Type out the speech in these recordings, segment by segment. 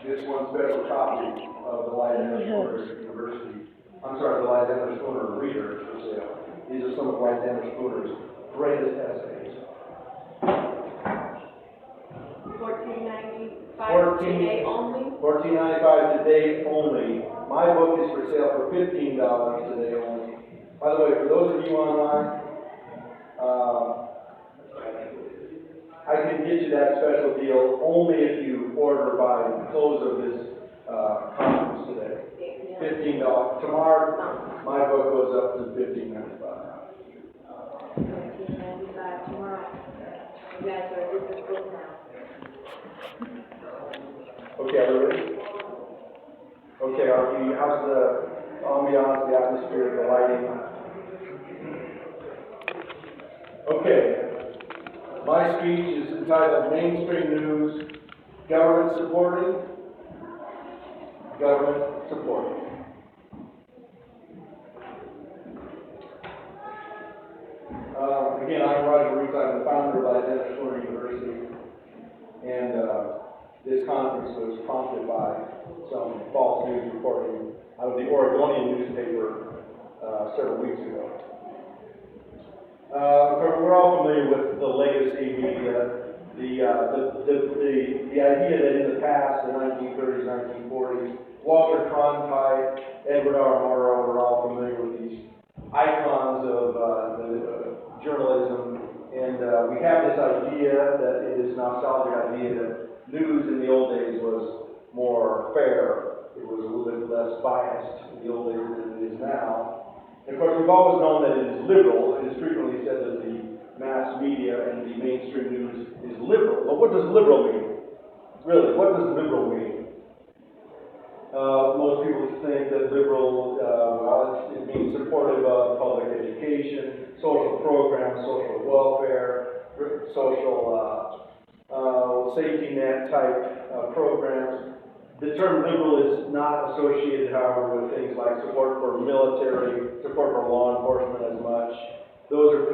this one special copy of the Lysander Spooner University. I'm sorry, the Lysander Spooner Reader for sale. These are some of Lysander Spooner's greatest essays. $14.95 today only? $14.95 today only. My book is for sale for $15 today only. By the way, for those of you online, I can get you that special deal only if you order by the close of this conference today. $15. Tomorrow, my book goes up to $15.95. $14.95 tomorrow. You guys are a different book now. Okay, are we ready? Okay, how's the ambiance, the atmosphere, the lighting? Okay. My speech is entitled Mainstream News, Government Supporting. Again, I'm Roger Ruth. I'm the founder of Lysander Spooner University. And this conference was prompted by some false news reporting out of the Oregonian newspaper several weeks ago. We're all familiar with the legacy media, the idea that in the past, the 1930s, 1940s, Walter Cronkite, Edward R. Murrow, we're all familiar with these icons of journalism, and we have this idea that it is an nostalgic idea that news in the old days was more fair, it was a little bit less biased in the old days than it is now. And of course, we've always known that it is liberal. It is frequently said that the mass media and the mainstream news is liberal. But what does liberal mean? Really, what does liberal mean? Most people think that liberal, it means supportive of public education, social programs, social welfare, social safety net type programs. The term liberal is not associated, however, with things like support for military, support for law enforcement as much. Those are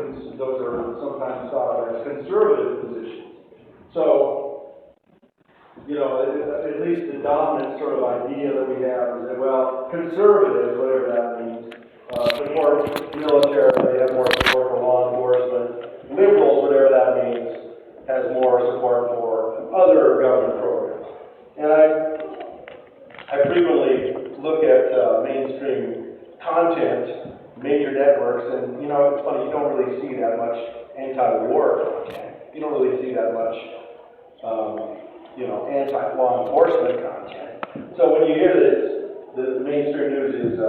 sometimes thought of as conservative positions. So, at least the dominant sort of idea that we have is that, well, conservatives, whatever that means, support military, they have more support for law enforcement. Liberals, whatever that means, has more support for other government programs. And I frequently look at mainstream content, major networks, and it's funny, you don't really see that much anti-war content. You don't really see that much, anti-law enforcement content. So when you hear that the mainstream news is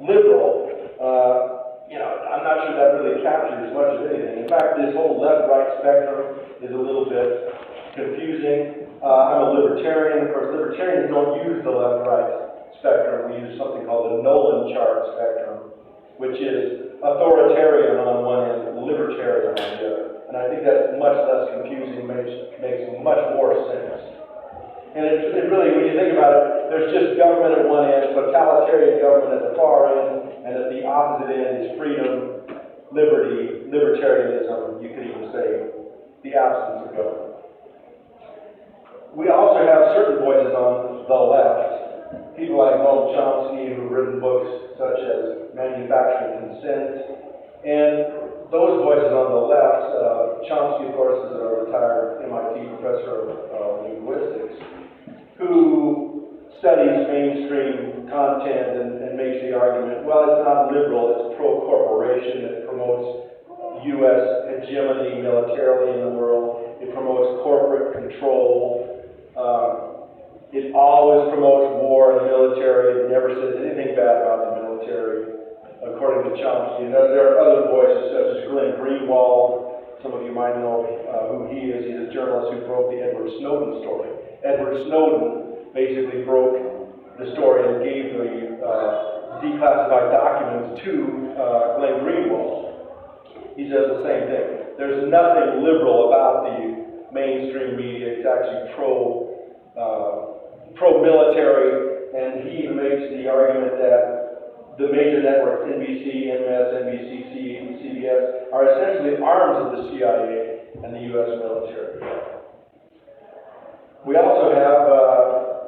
liberal, I'm not sure that really captures much of anything. In fact, this whole left-right spectrum is a little bit confusing. I'm a libertarian. Of course, libertarians don't use the left-right spectrum. We use something called the Nolan chart spectrum, which is authoritarian on one end, libertarian on the other. And I think that's much less confusing, makes much more sense. And it really, when you think about it, there's just government at one end, totalitarian government at the far end, and at the opposite end is freedom, liberty, libertarianism, you could even say the absence of government. We also have certain voices on the left, people like Noam Chomsky who've written books such as Manufacturing Consent, and those voices on the left, Chomsky, of course, is a retired MIT professor of linguistics, who studies mainstream content and makes the argument, well, it's not liberal, it's pro-corporation, it promotes U.S. hegemony militarily in the world, it promotes corporate control, it always promotes war in the military, it never says anything bad about the military, according to Chomsky. And there are other voices such as Glenn Greenwald. Some of you might know who he is. He's a journalist who broke the Edward Snowden story. Edward Snowden basically broke the story and gave the declassified documents to Glenn Greenwald. He says the same thing. There's nothing liberal about the mainstream media. It's actually pro-military, and he makes the argument that the major networks, NBC, MSNBC, CBS, are essentially arms of the CIA and the U.S. military. We also have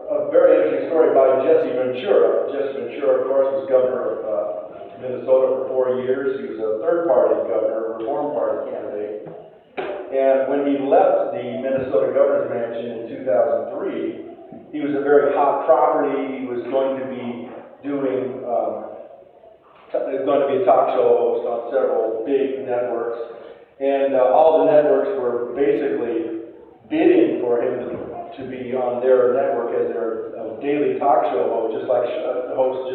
a very interesting story by Jesse Ventura. Jesse Ventura, of course, was governor of Minnesota for 4 years. He was a third-party governor, a Reform Party candidate. And when he left the Minnesota governor's mansion in 2003, he was a very hot property. He was going to be doing, going to be a talk show host on several big networks. And all the networks were basically bidding for him to be on their network as their daily talk show host, just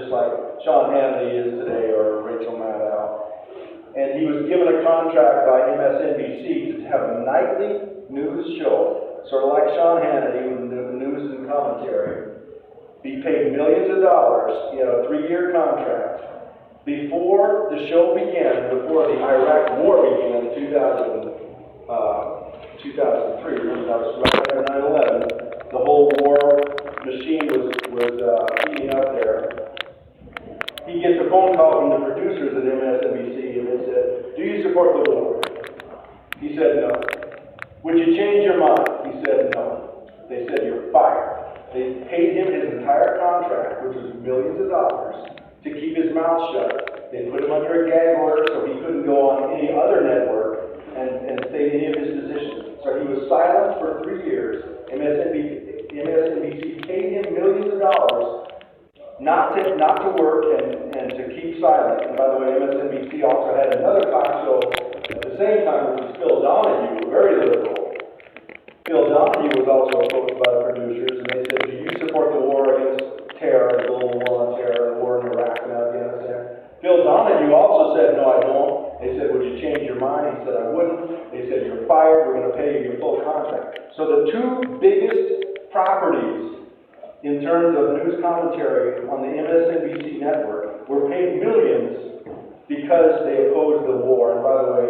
like Sean Hannity is today, or Rachel Maddow. And he was given a contract by MSNBC to have a nightly news show, sort of like Sean Hannity with the news and commentary, be paid millions of dollars. He had a 3-year contract. Before the show began, before the Iraq War began in 2003, remember that was right after 9/11, the whole war machine was heating up there. He gets a phone call from the producers at MSNBC, and they said, "Do you support the war?" He said, "No." "Would you change your mind?" He said, "No." They said, "You're fired." They paid him his entire contract, which was millions of dollars, to keep his mouth shut. They put him under a gag order so he couldn't go on any other network and say any of his positions. So he was silent for 3 years. MSNBC paid him millions of dollars not to work and to keep silent. And by the way, MSNBC also had another talk show at the same time, which was Phil Donahue, very liberal. Phil Donahue was also approached by the producers, and they said, "Do you support the war against terror, the global war on terror, the war in Iraq and Afghanistan?" Phil Donahue also said, "No, I don't." They said, "Would you change your mind?" He said, "I wouldn't." They said, "You're fired. We're going to pay you your full contract." So the two biggest properties in terms of news commentary on the MSNBC network were paid millions because they opposed the war. And by the way,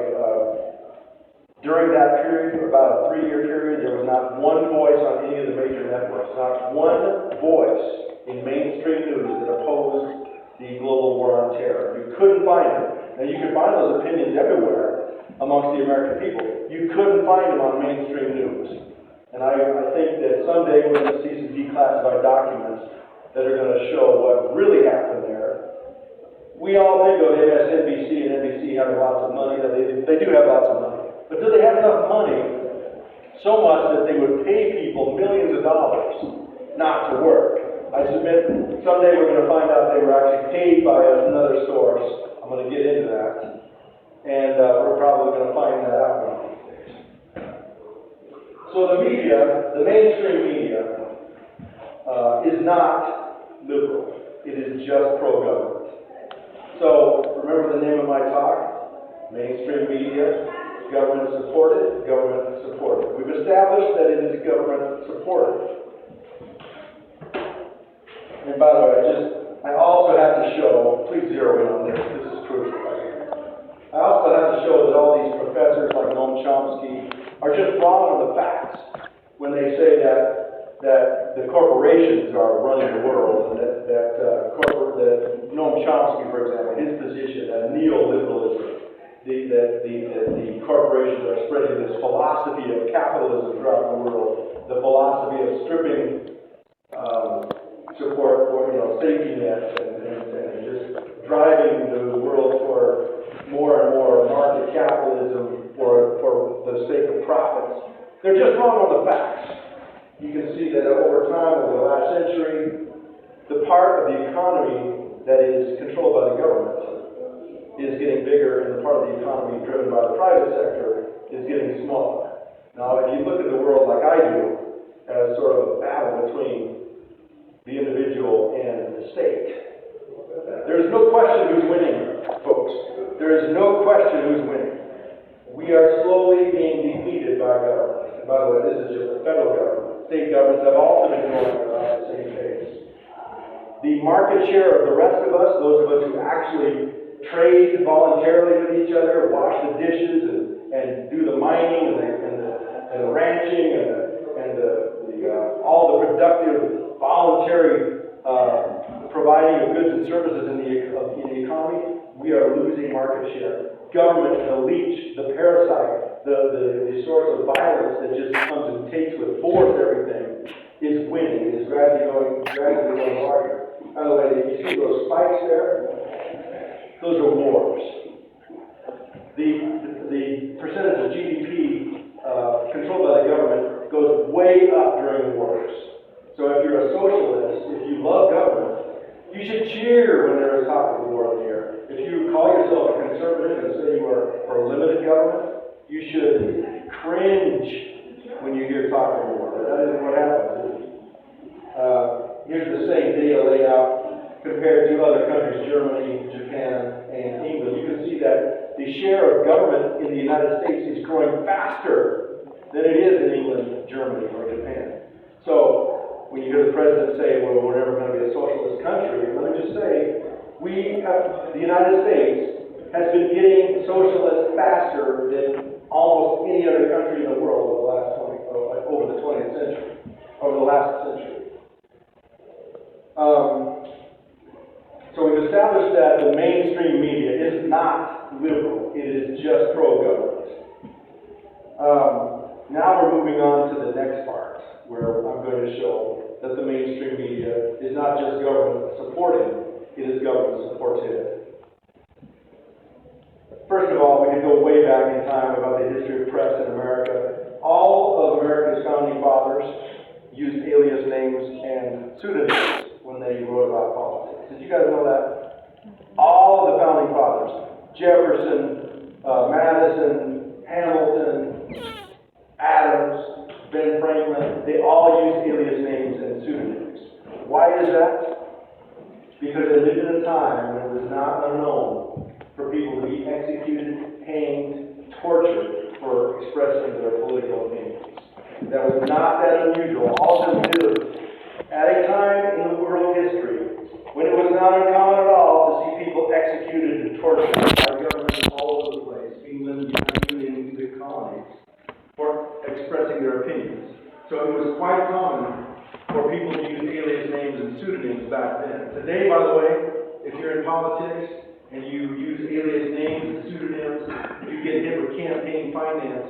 during that period, about a 3-year period, there was not one voice on any of the major networks, not one voice in mainstream news that opposed the global war on terror. You couldn't find it. Now, you could find those opinions everywhere amongst the American people. You couldn't find them on mainstream news. And I think that someday we're going to see some declassified documents that are going to show what really happened there. We all think of MSNBC and NBC having lots of money. They do have lots of money. But do they have enough money so much that they would pay people millions of dollars not to work? I submit someday we're going to find out they were actually paid by another source. I'm going to get into that. And we're probably going to find that out one of these days. So the media, the mainstream media, is not liberal. It is just pro-government. So remember the name of my talk? Mainstream media, government supported, government supported. We've established that it is government supported. And by the way, I also have to show, please zero in on this is crucial right here. I also have to show that all these professors like Noam Chomsky are just wrong on the facts when they say that the corporations are running the world, and that Noam Chomsky, for example, his position that neoliberalism, the corporations are spreading this philosophy of capitalism throughout the world, the philosophy of stripping support for safety nets and just driving the world for more and more market capitalism for the sake of profits. They're just wrong on the facts. You can see that over time, over the last century, the part of the economy that is controlled by the government is getting bigger, and the part of the economy driven by the private sector is getting smaller. Now, if you look at the world like I do, as sort of a battle between the individual and the state, there is no question who's winning, folks. There is no question who's winning. We are slowly being defeated by government. And by the way, this is just the federal government. State governments have also been going at the same pace. The market share of the rest of us, those of us who actually trade voluntarily with each other, wash the dishes and do the mining and the ranching and all the productive voluntary providing of goods and services in the economy, we are losing market share. Government, the leech, the parasite, the source of violence that just comes and takes with force everything, is winning, is gradually going larger. By the way, you see those spikes there? Those are wars. The percentage of GDP controlled by the government goes way up during wars. So if you're a socialist, if you love government, you should cheer when there is talk of war in the air. If you call yourself a conservative and say you are for limited government, you should cringe when you hear talk of war. That isn't what happens. Here's the same data laid out compared to other countries, Germany, Japan, and England. You can see that the share of government in the United States is growing faster than it is in England, Germany, or Japan. So when you hear the president say, well, we're never going to be a socialist country, let me just say, the United States has been getting socialist faster than almost any other country in the world over the 20th century, over the last century. So we've established that the mainstream media is not liberal, it is just pro-government. Now we're moving on to the next part, where I'm going to show that the mainstream media is not just government supporting, it is government supportive. First of all, we can go way back in time about the history of press in America. All of America's founding fathers used alias names and pseudonyms when they wrote about politics. Did you guys know that? All of the founding fathers, Jefferson, Madison, Hamilton, Adams, Ben Franklin, they all used alias names and pseudonyms. Why is that? Because they lived in a time when it was not unknown for people to be executed, hanged, tortured for expressing their political opinions. That was not that unusual. All of them lived at a time in the world history when it was not uncommon at all to see people executed and tortured by governments all over the place, England, United the colonies, for expressing their opinions. So it was quite common for people to use alias names and pseudonyms back then. Today, by the way, if you're in politics and you use alias names and pseudonyms, you get hit with campaign finance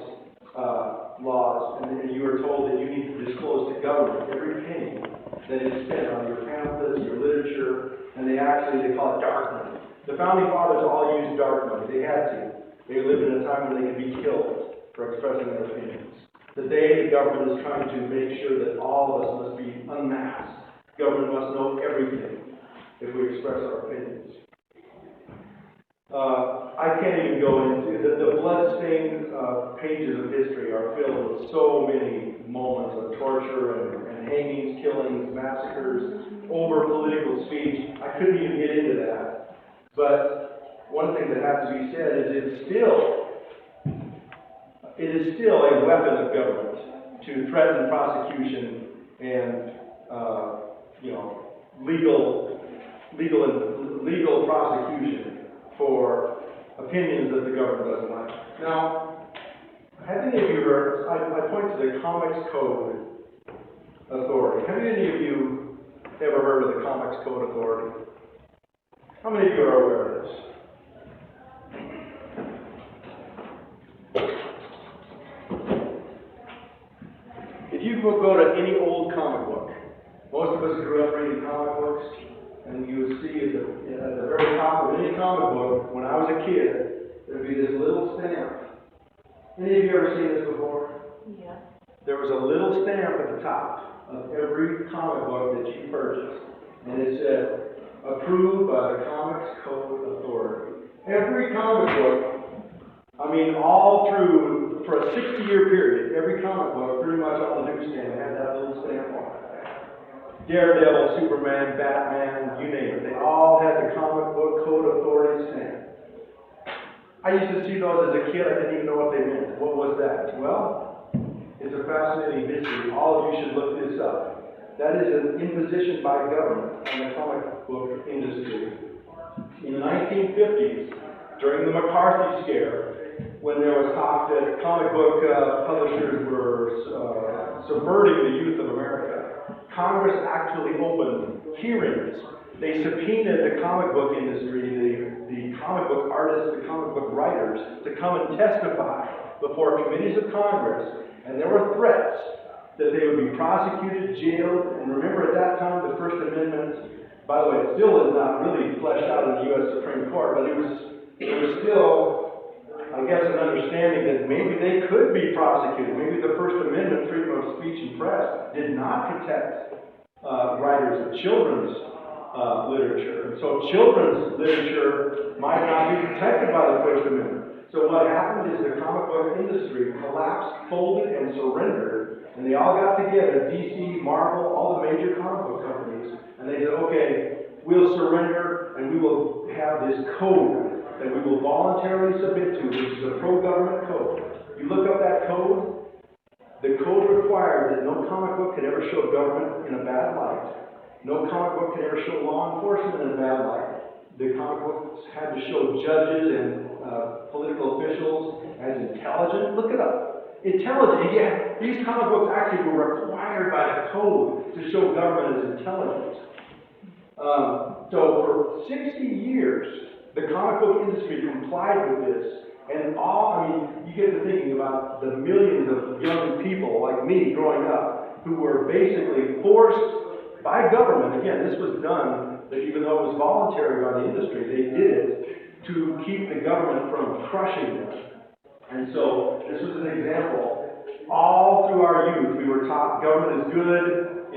laws, and then you are told that you need to disclose to government every penny that is spent on your pamphlets, your literature, and they call it dark money. The founding fathers all used dark money. They had to. They lived in a time when they could be killed for expressing their opinions. Today, the government is trying to make sure that all of us must be unmasked. Government must know everything if we express our opinions. I can't even go into the blood-stained pages of history are filled with so many moments of torture and hangings, killings, massacres, over political speech. I couldn't even get into that. But one thing that has to be said is it is still a weapon of government to threaten prosecution and legal prosecution for opinions that the government doesn't like. Now, have any of you heard, I point to the Comics Code Authority. Have any of you ever heard of the Comics Code Authority? How many of you are aware of this? If you go to any old comic book, most of us grew up reading comic books, and you would see at the very top of any comic book, when I was a kid, there would be this little stamp. Any of you ever seen this before? Yeah. There was a little stamp at the top of every comic book that you purchased, and it said, approved by the Comics Code Authority. Every comic book, all through, for a 60-year period, every comic book, pretty much on the newsstand, had that little stamp on it. Daredevil, Superman, Batman, you name it. They all had the Comic Book Code Authority stamp. I used to see those as a kid. I didn't even know what they meant. What was that? Well, it's a fascinating mystery. All of you should look this up. That is an imposition by government on the comic book industry. In the 1950s, during the McCarthy scare, when there was talk that comic book publishers were subverting the youth of America, Congress actually opened hearings. They subpoenaed the comic book industry, the comic book artists, the comic book writers, to come and testify before committees of Congress. And there were threats that they would be prosecuted, jailed, and remember at time, the First Amendment, by the way, it still is not really fleshed out in the U.S. Supreme Court, but it was still, I guess, an understanding that maybe they could be prosecuted. Maybe the First Amendment, freedom of speech and press, did not protect writers of children's literature. And so children's literature might not be protected by the First Amendment. So what happened is the comic book industry collapsed, folded, and surrendered, and they all got together, DC, Marvel, all the major comic book companies, and they said, okay, we'll surrender, and we will have this code that we will voluntarily submit to, which is a pro-government code. You look up that code, the code required that no comic book could ever show government in a bad light. No comic book could ever show law enforcement in a bad light. The comic books had to show judges and political officials as intelligent. Look it up. Intelligent. Yeah, these comic books actually were required by the code to show government as intelligent. So for 60 years, the comic book industry complied with this. And you get to thinking about the millions of young people like me growing up who were basically forced by government. Again, this was done, that even though it was voluntary by the industry, they did it to keep the government from crushing them. And so this was an example. All through our youth, we were taught government is good,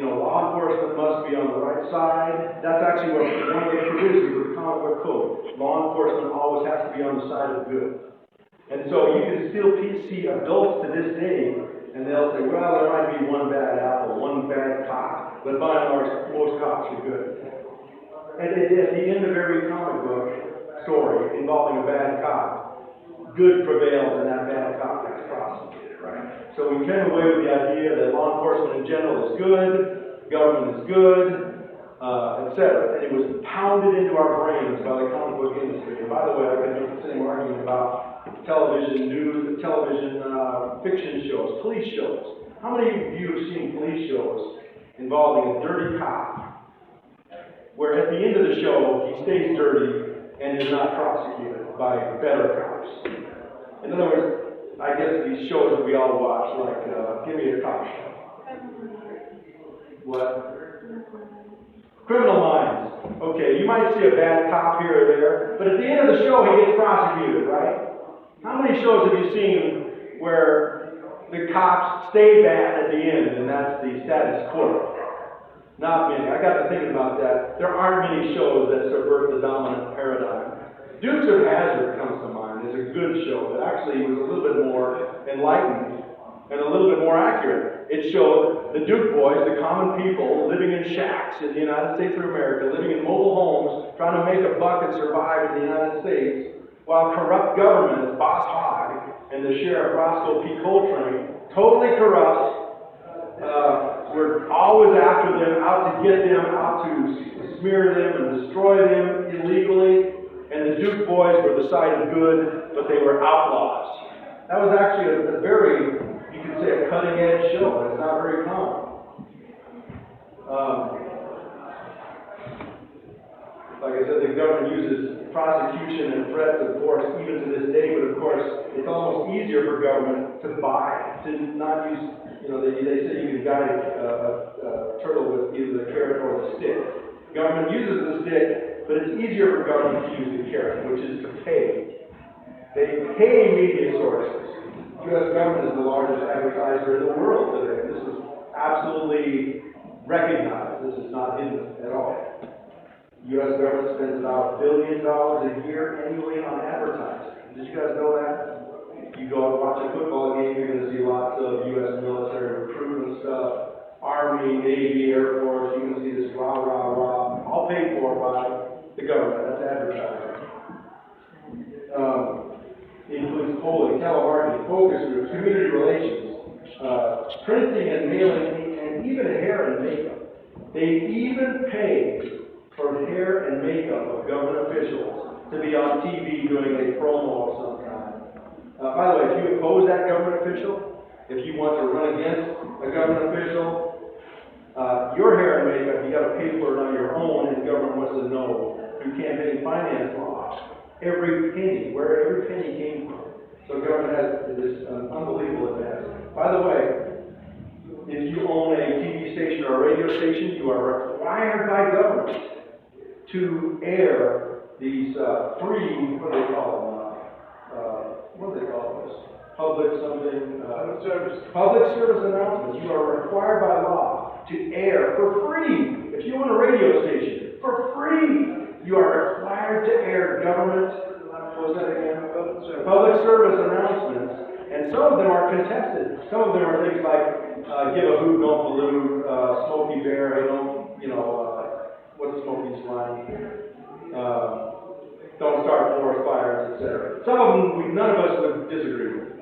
law enforcement must be on the right side. That's actually one of the provisions of the comic book code. Law enforcement always has to be on the side of good. And so you can still see adults to this day, and they'll say, well, there might be one bad apple, one bad cop, but by and large, most cops are good. And at the end of every comic book story involving a bad cop, good prevails and that bad cop gets prosecuted, right? So we came away with the idea that law enforcement in general is good, government is good, etc. And it was pounded into our brains by the comic book industry. And by the way, I could make the same argument about television news, television fiction shows, police shows. How many of you have seen police shows involving a dirty cop, where at the end of the show, he stays dirty and is not prosecuted by better cops? In other words, I guess these shows that we all watch, like Give Me a Cop Show. What? Criminal Minds. Okay, you might see a bad cop here or there, but at the end of the show, he gets prosecuted, right? How many shows have you seen where the cops stay bad at the end, and that's the status quo? Not many. I got to thinking about that. There aren't many shows that subvert the dominant paradigm. Dukes of Hazzard comes to mind as a good show that actually was a little bit more enlightened and a little bit more accurate. It showed the Duke boys, the common people, living in shacks in the United States of America, living in mobile homes, trying to make a buck and survive in the United States, while corrupt governments, Boss Hogg and the Sheriff Roscoe P. Coltrane, totally corrupt, were always after them, out to get them, out to smear them and destroy them illegally. And the Duke boys were the side of good, but they were outlaws. That was actually a very, you could say, a cutting-edge show. It's not very common. Like I said, the government uses prosecution and threats of force even to this day, but of course, it's almost easier for government to buy, to not use, they say you can guide a turtle with either the carrot or the stick. Government uses the stick, but it's easier for government to use the carrot, which is to pay. They pay media sources. The U.S. government is the largest advertiser in the world today. This is absolutely recognized. This is not hidden at all. The U.S. government spends about $1 billion a year annually on advertising. Did you guys know that? You go and watch a football game, you're going to see lots of U.S. military recruitment stuff. Army, Navy, Air Force, you can see this rah, rah, rah, all paid for by the government. That's advertising. It includes polling, telemarketing, focus groups, community relations, printing and mailing, and even hair and makeup. They even pay for hair and makeup of government officials to be on TV doing a promo of some kind. By the way, if you oppose that government official, if you want to run against a government official, your hair and makeup, you got to pay for it on your own, and the government wants to know through campaign finance laws every penny, where every penny came from. So government has this unbelievable advantage. By the way, if you own a TV station or a radio station, you are required by government to air these free, what do they call those? Public service announcements. You are required by law to air for free. If you own a radio station, for free, you are required to air government, what was that again? Public service announcements. And some of them are contested. Some of them are things like, give a hoot, don't balloon, Smokey Bear, what's Smokey's line? Don't start forest fires, etc. Some of them, none of us would disagree with.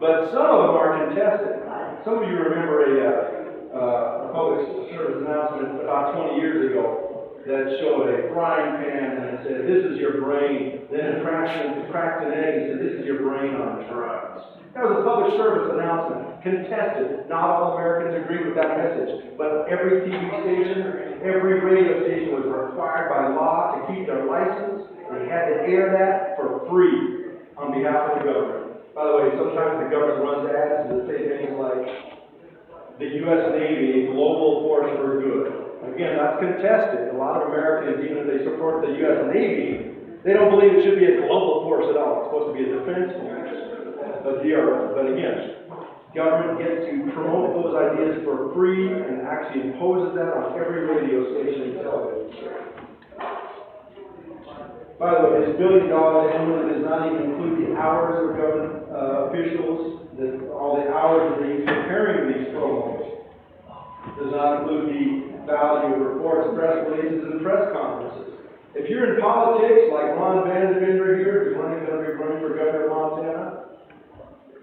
But some of them are contested. Some of you remember a public service announcement about 20 years ago that showed a frying pan and it said, this is your brain. Then it cracked an egg and said, this is your brain on drugs. That was a public service announcement, contested. Not all Americans agreed with that message, but every TV station, every radio station was required by law to keep their license. They had to air that for free on behalf of the government. By the way, sometimes the government runs ads that say things like, the U.S. Navy, a global force for good. Again, that's contested. A lot of Americans, even if they support the U.S. Navy, they don't believe it should be a global force at all. It's supposed to be a defense force. But again, government gets to promote those ideas for free and actually imposes that on every radio station and television show. By the way, this $1 billion annually does not even include the hours of government officials, all the hours that they use preparing these promos. Does not include the value of reports, press releases, and press conferences. If you're in politics, like Ron Vandevender here, who's going to be running for governor of Montana,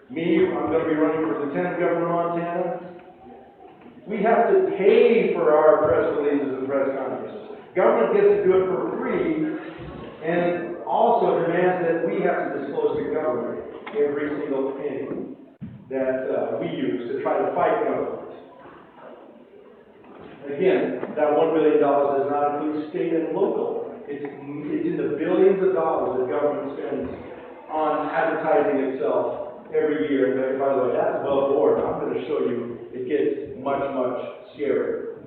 me, I'm going to be running for lieutenant governor of Montana, we have to pay for our press releases and press conferences. Government gets to do it for free, and also demands that we have to disclose to government every single penny that we use to try to fight government. Again, that $1 billion does not include state and local. It's in the billions of dollars that government spends on advertising itself every year. And by the way, that's above board. I'm going to show you it gets much, much scarier.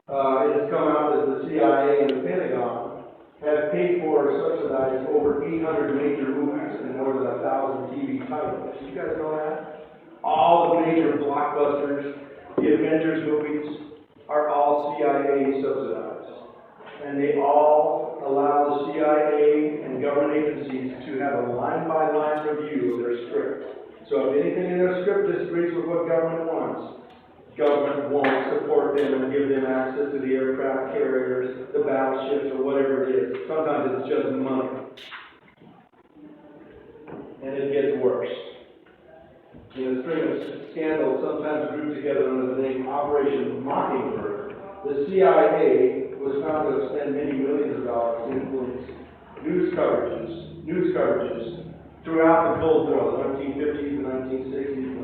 It has come out that the CIA and the Pentagon have paid for or subsidized over 800 major movies and more than 1,000 TV titles. You guys know that? All the major blockbusters, the Avengers movies, are all CIA subsidized. And they all allow the CIA and government agencies to have a line-by-line review of their script. So if anything in their script disagrees with what government wants, government won't support them and give them access to the aircraft carriers, the battleships, or whatever it is. Sometimes it's just money. And it gets worse. In a string of scandals, sometimes grouped together under the name Operation Mockingbird, the CIA was found to have spent many millions of dollars to influence news coverages throughout the Cold War, the 1950s, the 1960s, the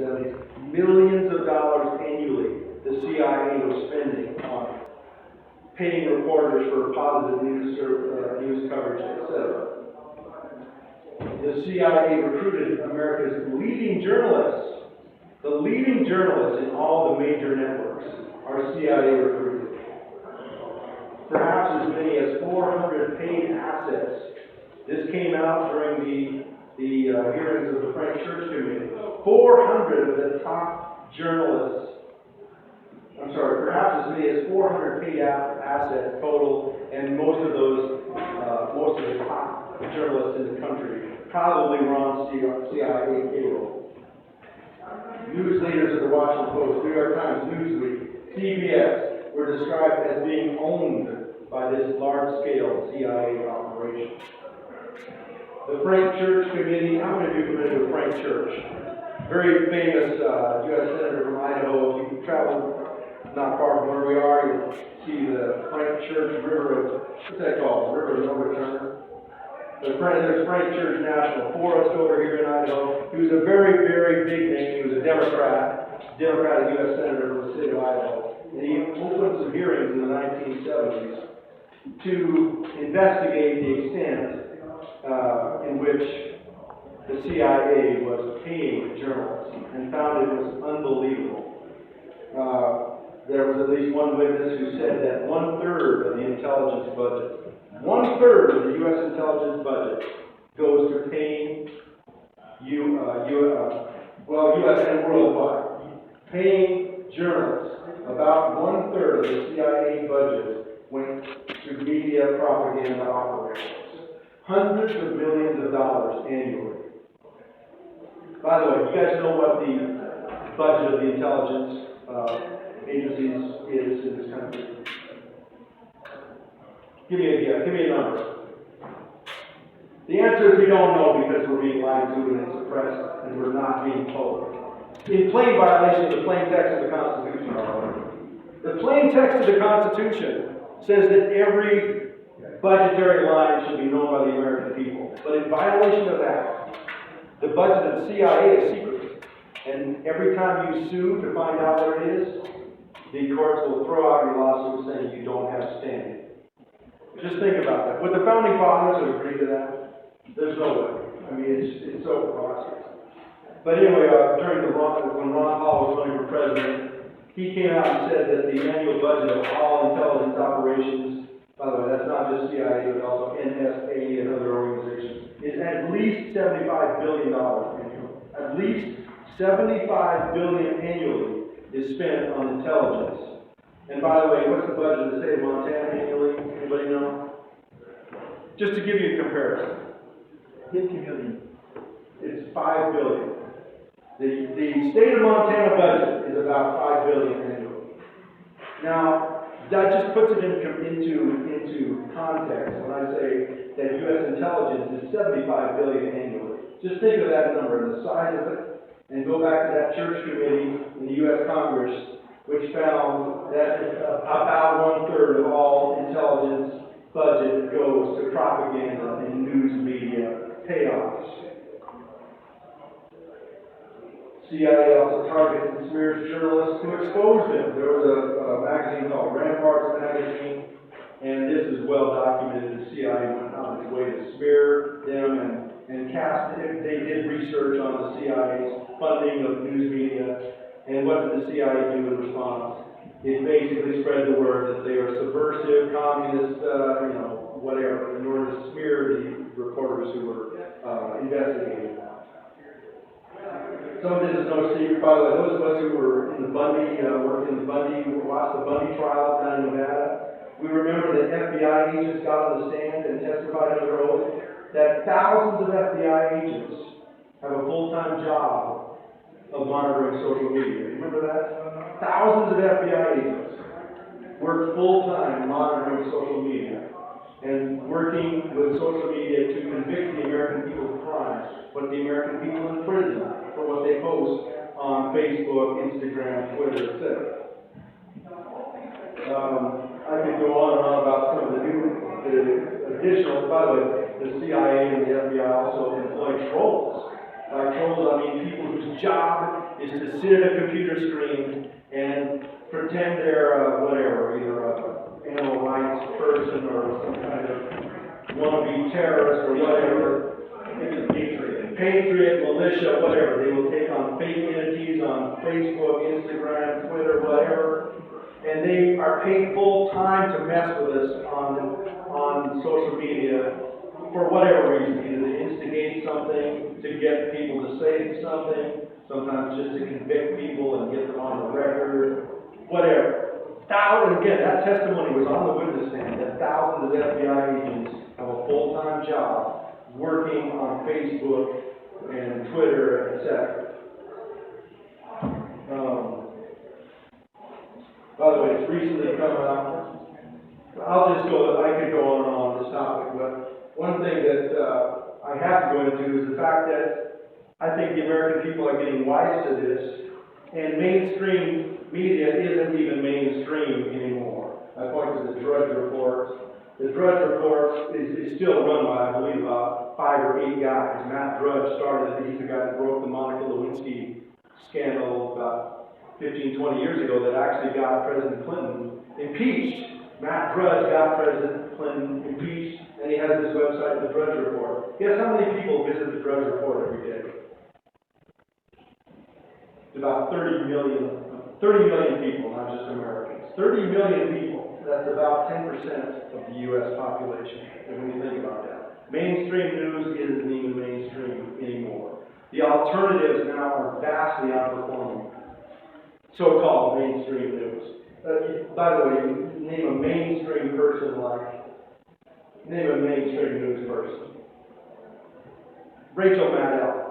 1970s. Millions of dollars annually the CIA was spending on paying reporters for positive news coverage, etc. The CIA recruited America's leading journalists. The leading journalists in all the major networks are CIA recruited. Perhaps as many as 400 paid assets. This came out during the hearings of the Frank Church Committee. 400 of the top journalists, perhaps as many as 400 paid assets total, and most of the top journalists in the country probably were on CIA payroll. News leaders of the Washington Post, New York Times, Newsweek, CBS were described as being owned by this large-scale CIA operation. The Frank Church Committee, how many of you are familiar with Frank Church? Very famous U.S. Senator from Idaho. If you travel not far from where we are, you'll see the Frank Church River of, what's that called? River of No Return. There's Frank Church National Forest over here in Idaho. He was a very, very big name. He was a Democratic U.S. Senator from the state of Idaho. And he opened some hearings in the 1970s to investigate the extent in which the CIA was paying journalists, and found it was unbelievable. there was at least one witness who said that 1/3 of the intelligence budget, 1/3 of the U.S. intelligence budget goes to paying U.S. and worldwide, paying journalists. About 1/3 of the CIA budget went to media propaganda operations. Hundreds of millions of dollars annually. By the way, you guys know what the budget of the intelligence agencies is in this country? Give me a guess. Give me a number. The answer is we don't know because we're being lied to and suppressed and we're not being told. In plain violation of the plain text of the Constitution, however. The plain text of the Constitution says that every budgetary line should be known by the American people. But in violation of that, the budget of the CIA is secret. And every time you sue to find out what it is, the courts will throw out your lawsuit saying you don't have standing. Just think about that. Would the founding fathers have agreed to that? There's no way. I mean, it's so preposterous. But anyway, when Ron Paul was running for president, he came out and said that the annual budget of all intelligence operations, by the way, that's not just CIA, but also NSA and other organizations, is at least $75 billion annually. At least $75 billion annually is spent on intelligence. And by the way, what's the budget of the state of Montana annually? Anybody know? Just to give you a comparison. 50 million. It's $5 billion. The state of Montana budget is about $5 billion annually. Now, that just puts it into context when I say that U.S. intelligence is $75 billion annually. Just think of that number and the size of it, and go back to that church committee in the U.S. Congress, which found that about 1/3 of all intelligence budget goes to propaganda and news media payoffs. CIA also targets and smears journalists to expose them. There was a magazine called Ramparts Magazine, and this is well documented. The CIA went out of its way to smear them and cast it. They did research on the CIA's funding of news media, and what did the CIA do in response? It basically spread the word that they are subversive, communist, whatever, in order to smear the reporters who were investigating. Some of this is no secret, by the way. Those of us who were in the Bundy, worked in the Bundy, watched the Bundy trial down in Nevada, we remember that FBI agents got on the stand and testified under oath that thousands of FBI agents have a full-time job of monitoring social media. Remember that? Thousands of FBI agents work full-time monitoring social media and working with social media to convict the American people of crimes, put the American people in prison for what they post on Facebook, Instagram, Twitter, etc. I could go on and on about some of the additional, by the way, the CIA and the FBI also employ trolls. By trolls, I mean people whose job is to sit at a computer screen and pretend they're either an animal rights person or some kind of wannabe terrorist or whatever. Patriot, militia, whatever. They will take on fake entities on Facebook, Instagram, Twitter, whatever. And they are paid full time to mess with us on social media for whatever reason. Either to instigate something, to get people to say something, sometimes just to convict people and get them on the record, whatever. And again, that testimony was on the witness stand that thousands of FBI agents have a full-time job working on Facebook and Twitter, etc. By the way, it's recently come out. I could go on and on this topic, but one thing that I have to go into is the fact that I think the American people are getting wise to this, and mainstream media isn't even mainstream anymore. I point to the Drudge Report. The Drudge Report is still run by, I believe, about 5 or 8 guys. Matt Drudge started it. He's the guy that broke the Monica Lewinsky scandal about 15, 20 years ago that actually got President Clinton impeached. Matt Drudge got President Clinton impeached, and he has this website, the Drudge Report. Guess how many people visit the Drudge Report every day? It's about 30 million 30 million people, not just Americans. 30 million people. That's about 10% of the U.S. population, when you think about that. Mainstream news isn't even mainstream anymore. The alternatives now are vastly outperforming so-called mainstream news. By the way, name a mainstream news person. Rachel Maddow.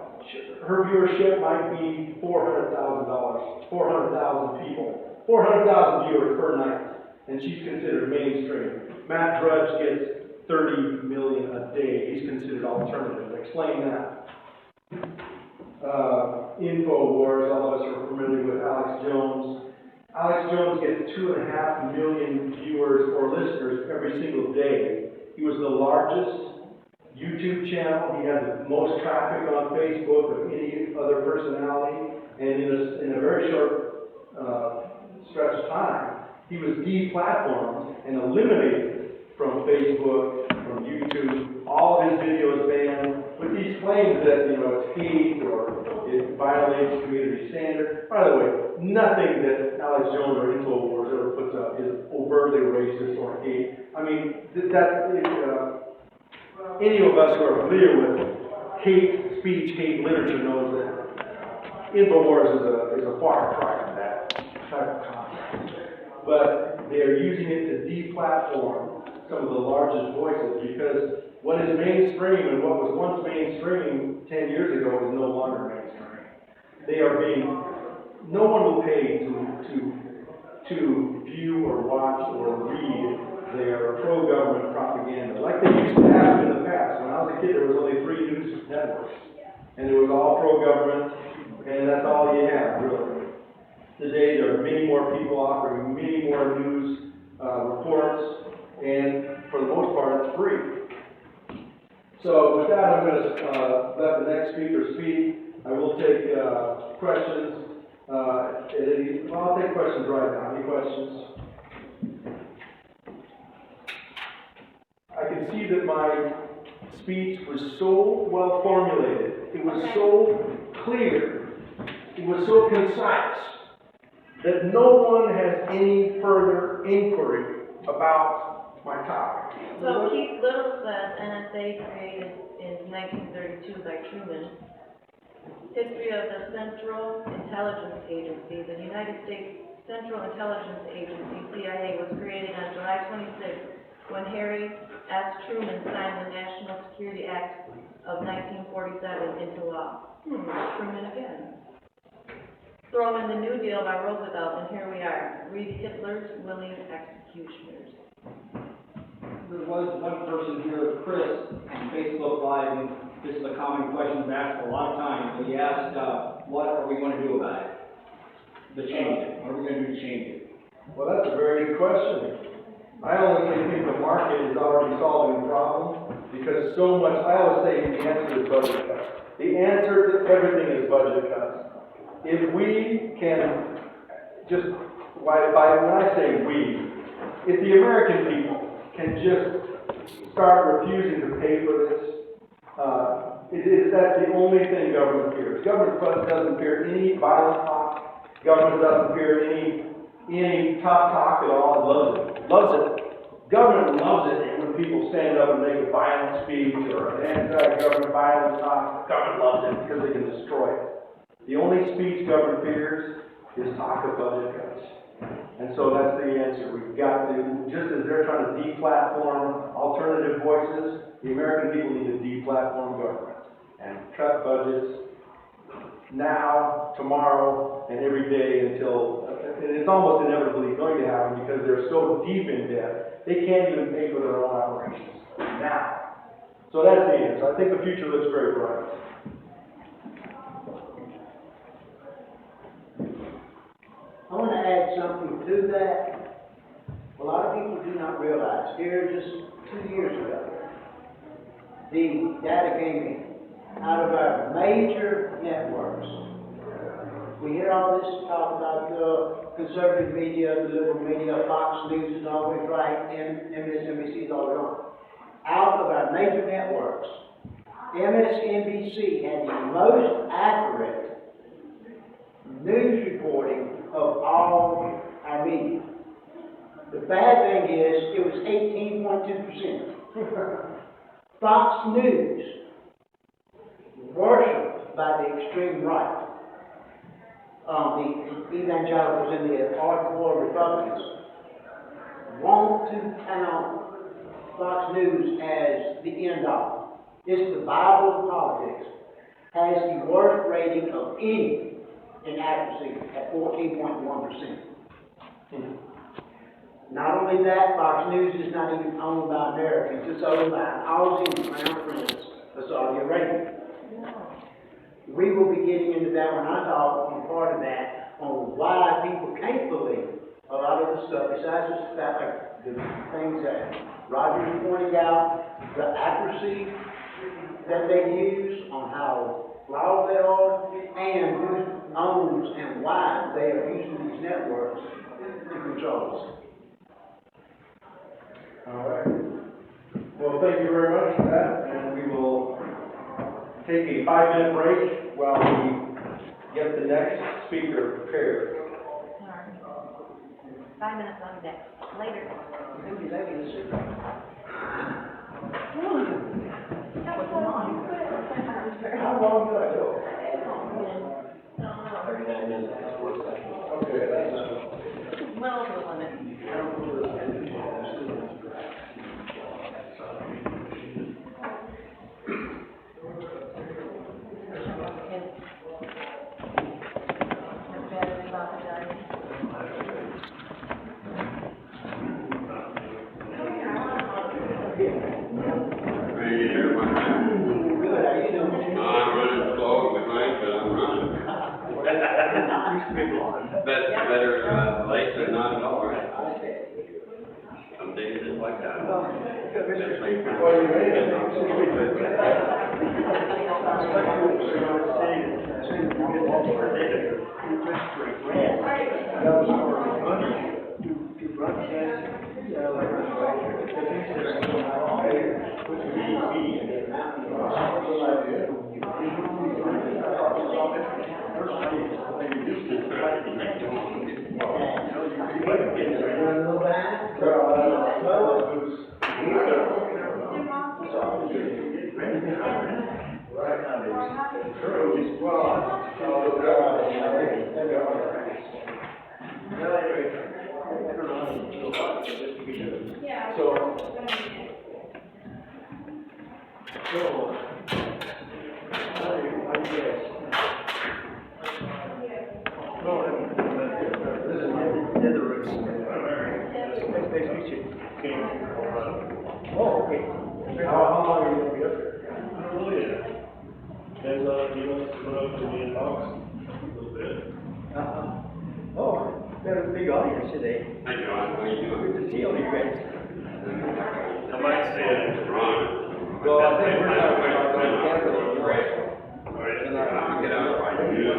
Her viewership might be $400,000, 400,000 people, 400,000 viewers per night, and she's considered mainstream. Matt Drudge gets 30 million a day. He's considered alternative. Explain that. InfoWars, all of us are familiar with Alex Jones. Alex Jones gets 2.5 million viewers or listeners every single day. He was the largest YouTube channel. He had the most traffic on Facebook of any other personality, and in a very short stretch of time, he was deplatformed and eliminated from Facebook, from YouTube. All of his videos banned with these claims that it's hate or it violates community standards. By the way, nothing that Alex Jones or InfoWars ever puts up is overtly racist or hate. I mean, any of us who are familiar with hate speech, hate literature knows that InfoWars is a far cry from that type of concept. But they are using it to deplatform some of the largest voices, because what is mainstream and what was once mainstream 10 years ago is no longer mainstream. They are no one will pay to view or watch or read their pro-government propaganda, like they used to have in the past. When I was a kid, there was only 3 news networks, and it was all pro-government, and that's all you had, really. Today, there are many more people offering many more news reports, and for the most part, it's free. So with that, I'm going to let the next speaker speak. I will take questions. I'll take questions right now. Any questions? I can see that my speech was so well formulated, it was so clear, it was so concise, that no one has any further inquiry about my topic. So Keith Little says NSA created in 1932 by Truman. History of the Central Intelligence Agency. The United States Central Intelligence Agency, CIA, was created on July 26th when Harry S. Truman signed the National Security Act of 1947 into law. Truman again. Throw in the New Deal by Roosevelt, and here we are. Read Hitler's willing executioners. There was one person here, Chris, on Facebook Live, and this is a common question I've asked a lot of times, but he asked, what are we going to do about it? To change it. What are we going to do to change it? Well, that's a very good question. I honestly think the market is already solving the problem, because so much, I always say the answer is budget cuts. The answer to everything is budget cuts. If we can just, when I say we, if the American people can just start refusing to pay for this, that's the only thing government fears. Government doesn't fear any violent talk. Government doesn't fear any tough talk at all. It loves it. Loves it. Government loves it when people stand up and make a violent speech or an anti-government violent talk. Government loves it because they can destroy it. The only speech government fears is talk of budget cuts. And so that's the answer. We've got to, just as they're trying to deplatform alternative voices, the American people need to deplatform government and cut budgets now, tomorrow, and every day until, and it's almost inevitably going to happen because they're so deep in debt, they can't even pay for their own operations now. So that's the answer. I think the future looks very bright. I want to add something to that. A lot of people do not realize, here just 2 years ago, the data came in. Out of our major networks, we hear all this talk about the conservative media, the liberal media, Fox News is always right, MSNBC is always wrong. Out of our major networks, MSNBC had the most accurate news reporting of all our media. The bad thing is, it was 18.2%. Fox News, worshipped by the extreme right, the evangelicals and the hardcore Republicans, want to count Fox News as the end all. It's the Bible of politics. Has the worst rating of any in accuracy at 14.1%. Not only that, Fox News is not even owned by Americans, it's owned by an Aussie Crown Prince of Saudi Arabia. We will be getting into that when I talk on part of that, on why people can't believe a lot of the stuff, besides just that, like the things that Roger is pointing out, the accuracy that they use on how flawed they are, and who owns and why they are using these networks to control us. All right. Well, thank you very much for that, and we will take a 5-minute break while we get the next speaker prepared. All right. 5 minutes on deck. Later. That was long. How long did I go? 39 minutes. Okay, that's Well over the limit. That's better, late than not at all, right? Some days it's like that. well, you made it. Oh, okay. How long are you gonna be up there? I don't know yet. Depends on if he wants to put up to me in box a little bit. Oh, got a big audience today. Hi, John, how you doing? Good to see all you guys. I might say it. Ron. Well, I think we're talking about going capital, right? I'll get out if I do,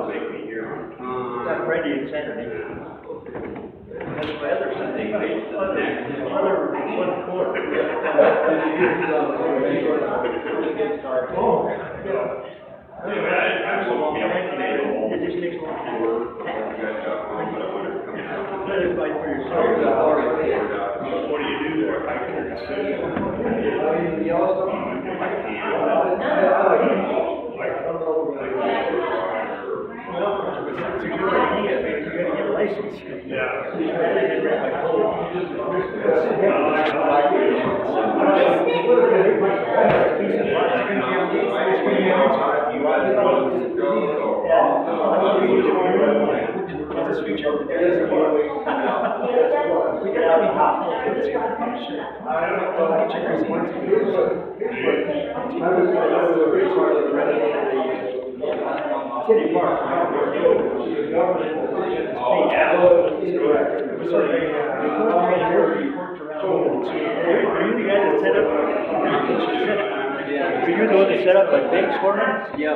make me here on time. It's Friday and Saturday. That's my other Sunday. Other one quarter. Oh. Anyway, I'm so It just takes a long time. That is like for yourself. What do you do there? I can It's a good idea, but you gotta get a license. Yeah. You gotta get rid of my code. City Park. Are you the guy that set up? Are you the one that set up like banks for me? Yeah.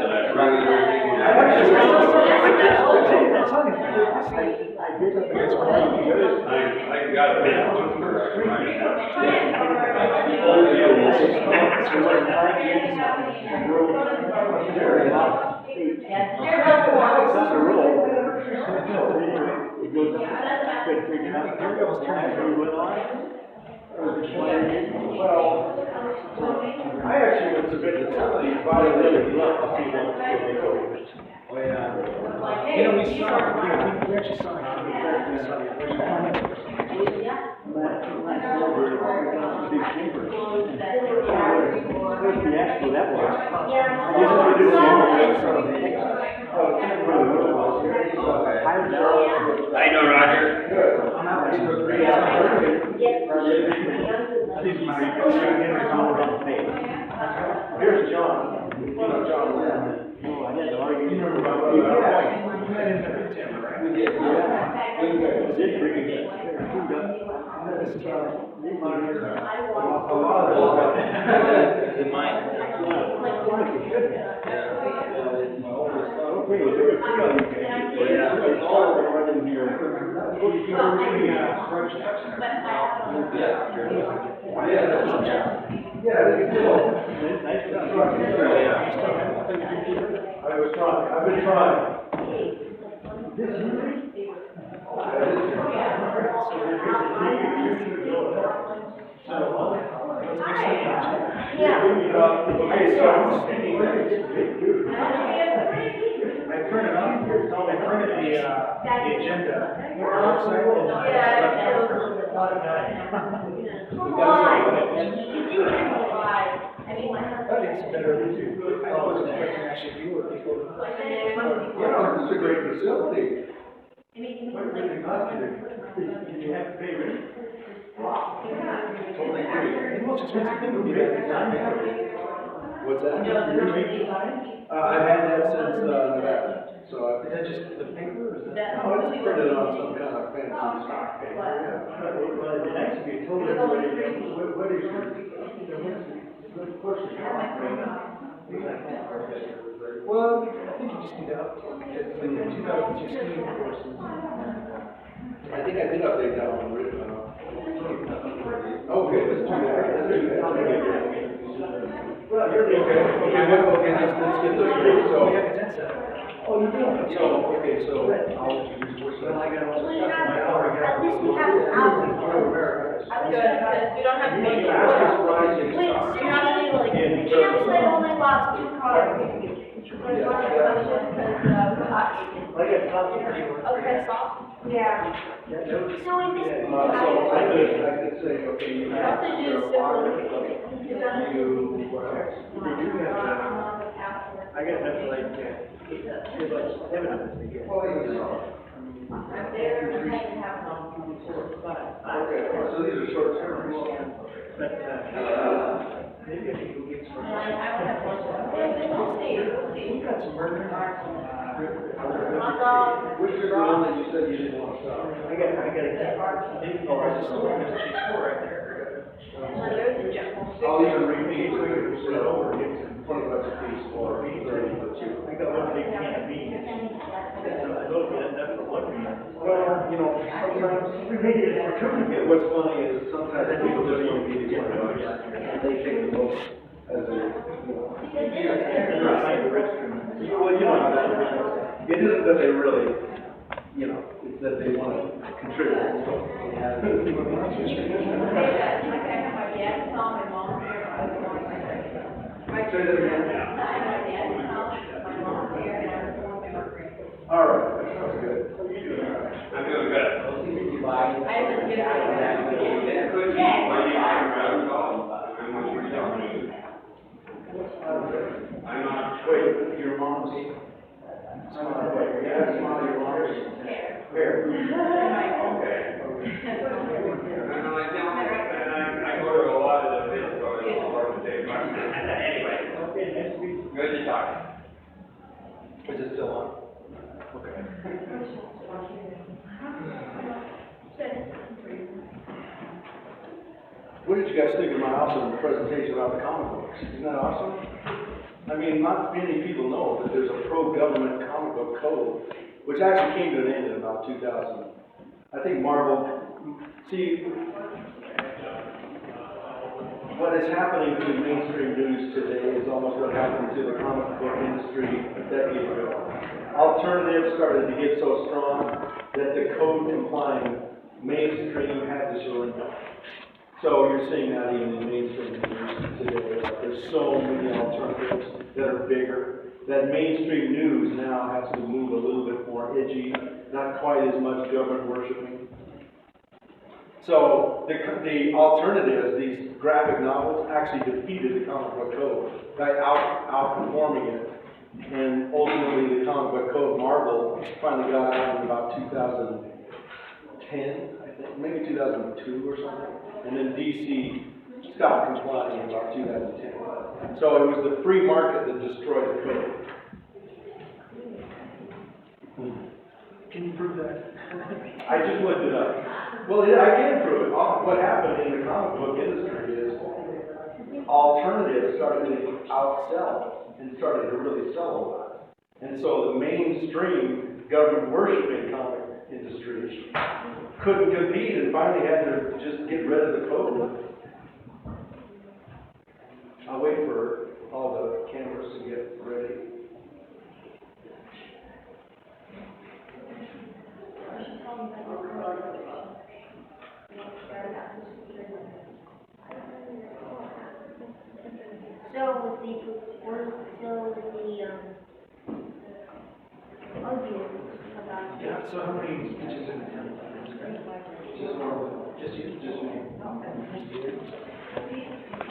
I got a bit. It goes up, good figure out. Daredevil's turning to went on. Well, I actually would submit to somebody, if I really left, I'll see what they go with. Oh, yeah. You know, we actually saw it. We saw the original. Big chamber. Actually, that was. How you doing, Roger? Here's John. You know John Lynn. No, I had to argue. You remember my brother? Yeah. You met him in September, right? We did. Yeah. We did bring it. In mine. Okay, there were three of you guys. Yeah. All running here. Yeah, you do. Nice job. I was trying, I've been trying. This is okay, so I printed the agenda. I think it's better than you. I was expecting actually fewer people. You know, this is a great facility. What really not to do? You have to pay rent. Totally free. The most expensive thing would be that design. What's that? I've had that since, Nevada. So, is that just the paper or is that? No, it's printed on some kind of fancy stock paper. Yeah. Well, it'd be nice if you told everybody, what is your, good question. Well, I think you just need to update it. In 2016 courses. I think I did update that one. Okay, let's do that. Okay, let's get this straight. So, oh, you do? So, okay, so I'll introduce myself. I got all the stuff in my hour. At least we have an hour. I'm Good, because we don't have to make it. Please, you're not gonna like, you can't say only lost 2 cars. There's one question, because, I got coffee. okay, stop. Yeah. So we just. So I could say, okay, you have. Have to do civil. I got enough to like, evidence to get. Oh, yeah. Okay, so these are short term. But, maybe I think we'll get some. We'll see. We got some murder. Hot dog. Which is the one that you said you didn't want to stop? I got a cat. Oh, I just saw there's a sheet right there. There's a general. I'll even repeat, so you can sit over and get some $20 a piece for 30 for two. I got one big can of beans. Well, you know, sometimes we made it for tournament. What's funny is sometimes people just want me to get $20. They take the vote as a, they're not trying to rescue them. Well, you know how that is. It isn't that they really, you know, it's that they want to contribute. All right, that sounds good. I'm doing good. I just get it. I'm not. Wait, your mom's. Yeah, smile, your mom's. Where? Okay. I go to a lot of the events, so it's hard to say, but anyway. Good to talk. Is it still on? Okay. What did you guys think of my awesome presentation about the comic books? Isn't that awesome? I mean, not many people know that there's a pro-government comic book code, which actually came to an end in about 2000. I think Marvel, see, what is happening to mainstream news today is almost what happened to the comic book industry a decade ago. alternatives started to get so strong that the code complying mainstream had to surrender. So you're seeing that even in mainstream news today. There's so many alternatives that are bigger, that mainstream news now has to move a little bit more edgy, not quite as much government worshiping. So the alternatives, these graphic novels, actually defeated the comic book code by outperforming it. And ultimately, the comic book code Marvel finally got out in about 2010, I think, maybe 2002 or something. And then DC stopped complying in about 2010. So it was the free market that destroyed the code. Can you prove that? I just looked it up. Well, I can prove it. What happened in the comic book industry is alternatives started to outsell and started to really sell a lot. And so the mainstream government worshiping comic industry couldn't compete and finally had to just get rid of the code. I'll wait for all the cameras to get ready. Yeah, so how many speeches in the temple? Just one, just you, just me.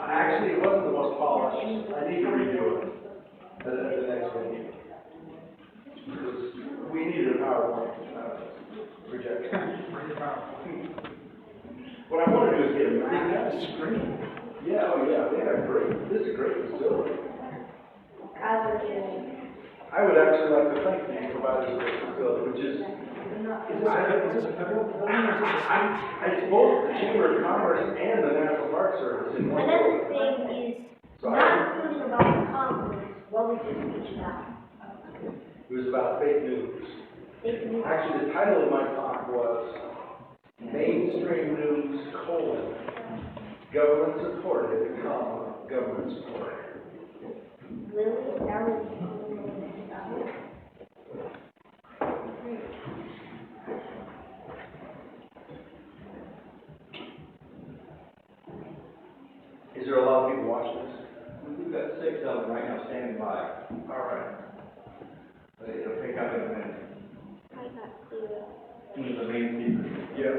Actually, it wasn't the most polished. I need to redo it at the next meeting. Because we needed a PowerPoint projection. What I want to do is get a Mac. Screen. Yeah, oh yeah, they have great, this is a great facility. I would actually like to thank the providers of this facility, which is, Is this a federal building or is this a state? it's both the Chamber of Commerce and the National Park Service in one Another building. thing is, So not including about the conference, what was your speech about? It was about fake news. Fake news. Actually, the title of my talk was Mainstream News, Government Supported, Government Supported. Really? That was. Is there a lot of people watching this? We've got 6 of them right now standing by. All right. But it'll pick up in a minute. I got clear. The main speaker. Yeah.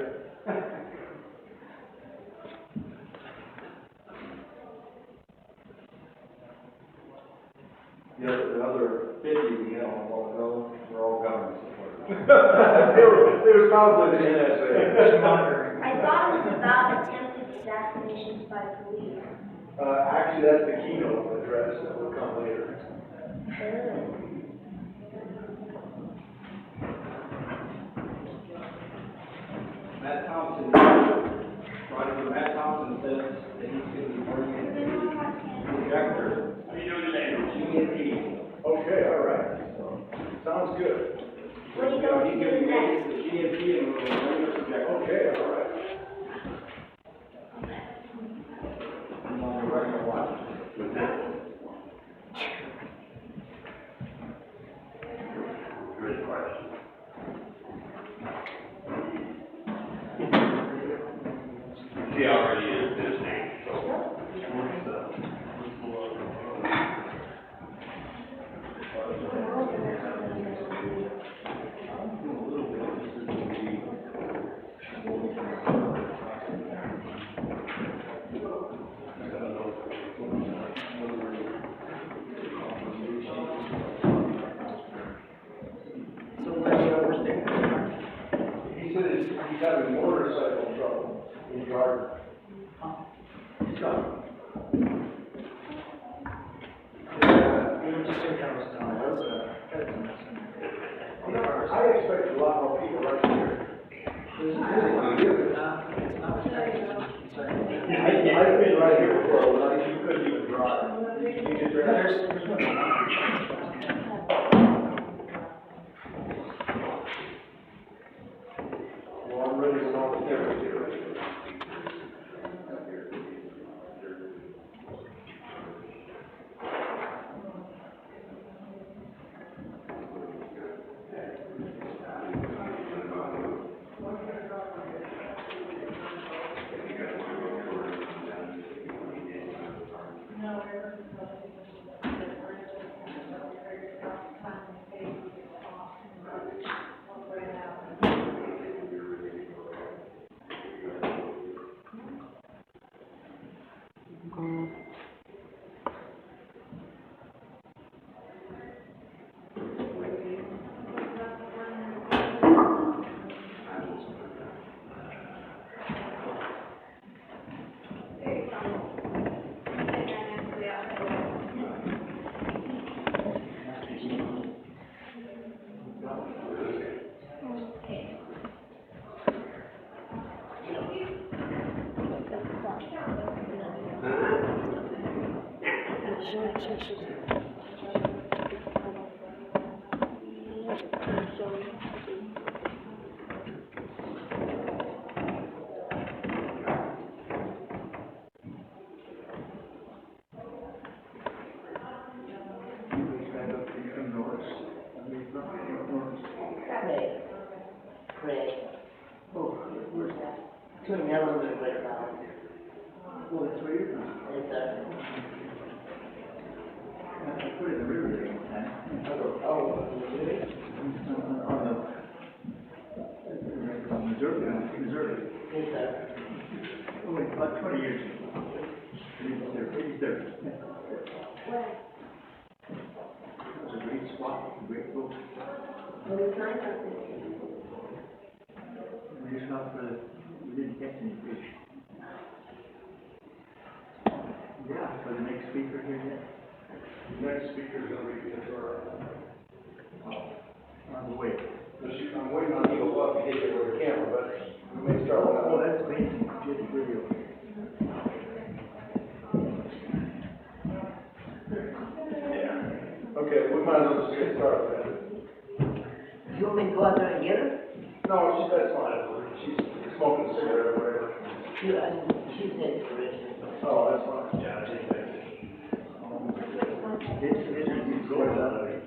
The other 50 we had on the wall, We're all government supported. they was probably the NSA. Monitoring. I thought it was about attempted assassinations by police. Actually, that's the keynote address that will come later. Matt Thompson, Roger Matt Thompson says that he's going to be bringing in projector. GNP. Okay, all right. Sounds good. What are you He's going to going to do be next? the GNP and we're going to bring the projector. Okay, all right. I'm on the regular watch. Good question. She already is visiting, so. So we're staying. He said he's having motorcycle trouble in the garden. He's gone. We were just in Palestine. That was that's a mess. I expect a lot more people right here. It's not. I've been right here before, when you couldn't even drive. You could drive. There's Well, I'm ready when all the cameras get ready. Craig. Oh, where's that? Turn the elevator right about. Well, that's where you're from. Yes, sir. I put it in the river there one time. Oh, really? On Missouri. Yes, sir. Oh, about 20 years ago. He's there. Where? It was a great spot, a great boat. What is nice up there? We just not for we didn't catch any fish. Yeah, for the next speaker here yet? The next speaker is gonna be Ventura. On the way. I'm waiting on Eagle Bluff to get there with the camera, but we may start with that. Oh, that's amazing, just video. Yeah. Okay, we might as well just get started then. You want me to go out there and get her? No, that's fine. She's smoking a cigarette or whatever. She said for it. Oh, that's fine. Yeah, I think that. It's going out of it.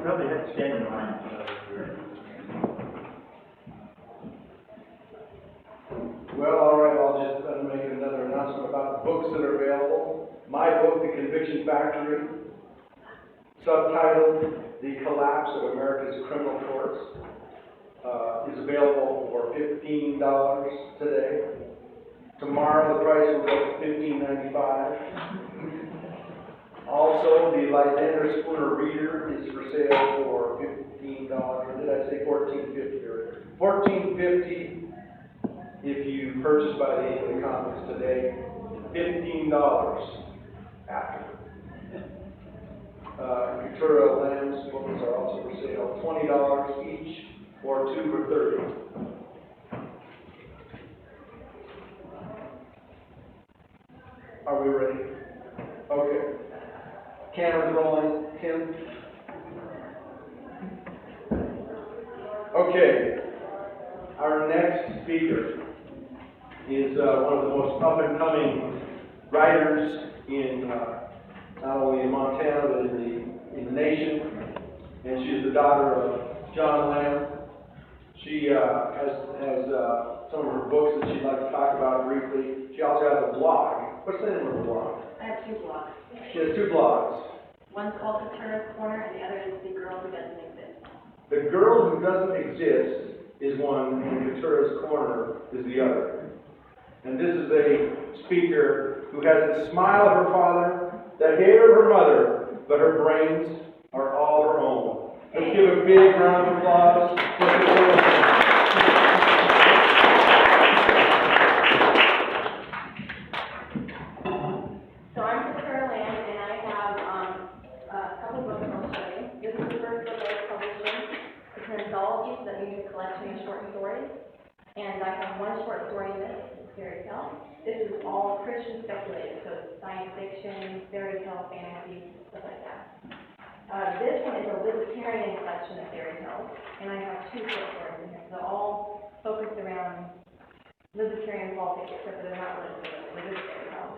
Probably had to stand in line. Well, all right, I'll just make another announcement about the books that are available. My book, The Conviction Factory, subtitled The Collapse of America's Criminal Courts, is available for $15 today. Tomorrow the price will go to $15.95. Also, the Lysander Spooner Reader is for sale for $15. Or did I say $14.50 earlier? $14.50 if you purchase by the end of the conference today. $15 after. Ventura Lamb's books are also for sale, $20 each, or 2 for $30. Are we ready? Okay. Cameras rolling. Tim? Okay. Our next speaker is one of the most up-and-coming writers in not only in Montana but in the nation, and she is the daughter of John Lamb. She has some of her books that she'd like to talk about briefly. She also has a blog. What's the name of the blog? I have 2 blogs. She has 2 blogs. One's called The Turner's Corner, and the other is The Girl Who Doesn't Exist. The Girl Who Doesn't Exist is one, and Ventura's Corner is the other. And this is a speaker who has the smile of her father, the hair of her mother, but her brains are all her own. Let's give a big round of applause for Ventura. So I'm Ventura Lamb, and I have a couple books I'll show you. This is the first book I was publishing. It's an anthology, so that means a collection of short stories. And I have one short story in this, it's fairy tale. This is all Christian speculative, so it's science fiction, fairy tale, fantasy, stuff like that. This one is a libertarian collection of fairy tales, and I have 2 short stories in here. They're all focused around libertarian politics, except that they're not libertarian, they're just fairy tales.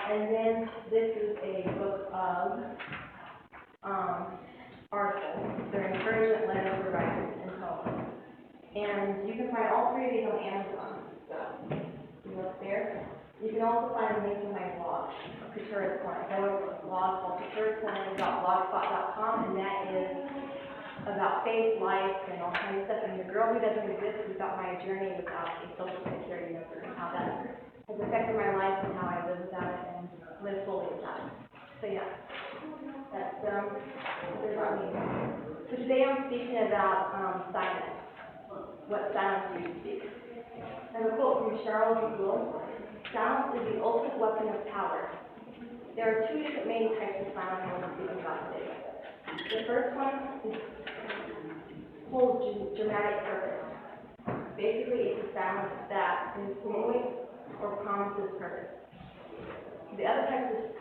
And then this is a book of articles. They're encouragement letters for writers and poems. And you can find all 3 of these on Amazon. So you look there. You can also find a link to my blog, Ventura's Corner. I wrote a blog called Ventura'sCorner.blogspot.com, and that is about faith, life, and all kinds of stuff. And The Girl Who Doesn't Exist is about my journey without a social security number and how that has affected my life and how I live without it and live fully without it. So yeah, speaking about, silence. What silence do you speak? And a quote from Charles de Gaulle, silence is the ultimate weapon of power. There are two different main types of silence I want to speak about today. The first one is holds dramatic purpose. Basically, it's a silence that insinuates or promises purpose. The other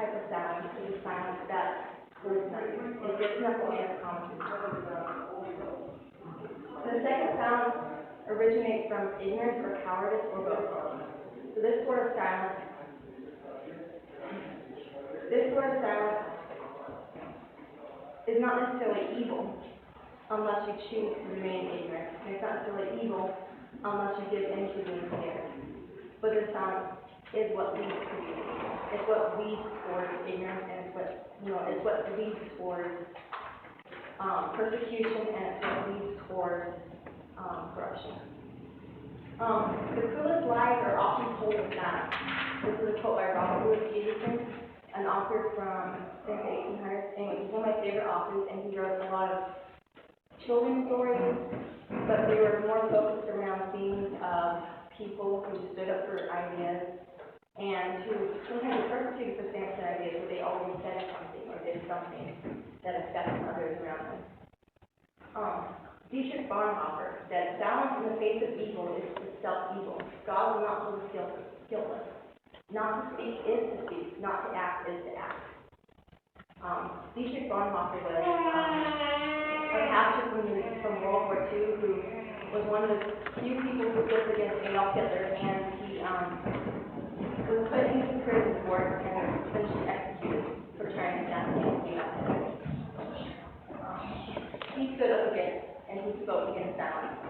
type of silence is a silence that holds nothing. It gives nothing and it promises purpose. The second silence originates from ignorance or cowardice or both. So this sort of silence is not necessarily evil unless you choose to remain ignorant. And it's not necessarily evil unless you give in to being scared. But this silence is what leads to evil. It's what leads towards ignorance, and it's what leads towards persecution, and it's what leads towards corruption. The cruelest lies are often told in silence. This is a quote by Robert Louis Stevenson, an author from the 1800s, and he's one of my favorite authors, and he wrote a lot of children's stories, but they were more focused around themes of people who stood up for ideas and who sometimes were persecuted for standing for ideas, but they always said something or did something that affected others around them. Dietrich Bonhoeffer said, silence in the face of evil is itself evil. God will not hold us guiltless. Not to speak is to speak, not to act is to act. Dietrich Bonhoeffer was a pastor from World War II who was one of the few people who stood against Adolf Hitler, and he was put into prison for it and eventually executed for trying to assassinate Adolf Hitler. He stood up against and he spoke against silence.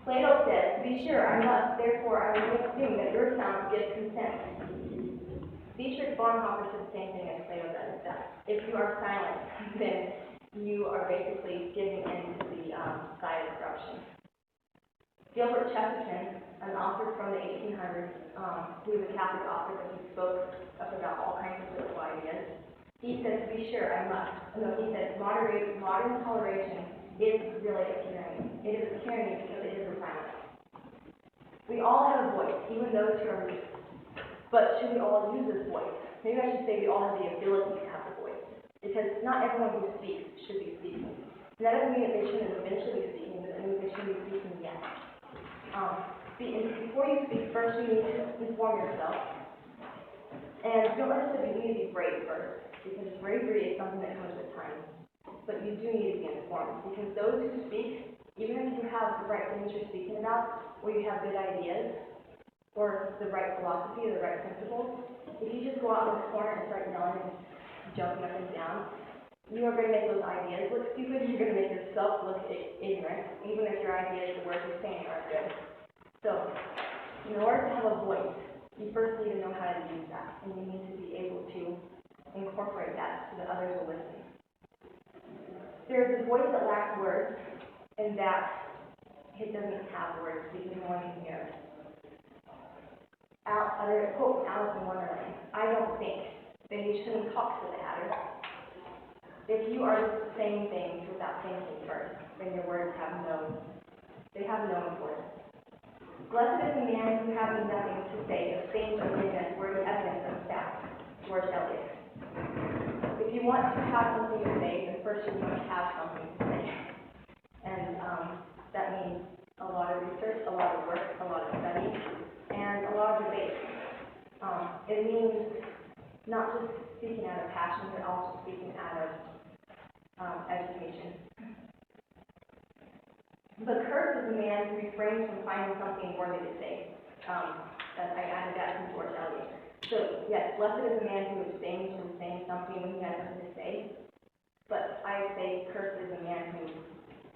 Plato said, "Be sure I must, therefore I will assume that your silence gives consent." Dietrich Bonhoeffer said the same thing as Plato does, that if you are silent, then you are basically giving in to the side of corruption. Gilbert Chesterton, an author from the 1800s, who was a Catholic author, but he spoke up about all kinds of political ideas. He said, "Be sure I must." No, he said, modern toleration is really a tyranny. It is a tyranny because it is a silence. We all have a voice, even those who are mute. But should we all use this voice? Maybe I should say we all have the ability to have a voice. Because not everyone who speaks should be speaking. And that doesn't mean that they shouldn't eventually be speaking, but it means they shouldn't be speaking yet. Before you speak, first you need to inform yourself. And you don't necessarily need to be brave first, because bravery is something that comes with time. But you do need to be informed, because those who speak, even if you have the right things you're speaking about, or you have good ideas, or the right philosophy, or the right principles, if you just go out in the corner and start yelling and jumping up and down, you are going to make those ideas look stupid. You're going to make yourself look ignorant, even if your ideas, the words you're saying, are good. So, in order to have a voice, you first need to know how to use that, and you need to be able to incorporate that so that others will listen. There's a voice that lacks words, and that it doesn't have words because no one can hear it. Quote Alice in Wonderland, "I don't think that you shouldn't talk to the hatter. If you are just saying things without thinking first, then your words have no importance." Blessed is the man who having nothing to say abstains from ignorance where the evidence of fact. George Eliot. If you want to have something to say, then first you must have something to say. And that means a lot of research, a lot of work, a lot of study, and a lot of debate. It means not just speaking out of passion, but also speaking out of education. The curse is the man who refrains from finding something worthy to say. I added that from George Eliot. So, yes, blessed is the man who abstains from saying something when he has nothing to say. But I say cursed is the man who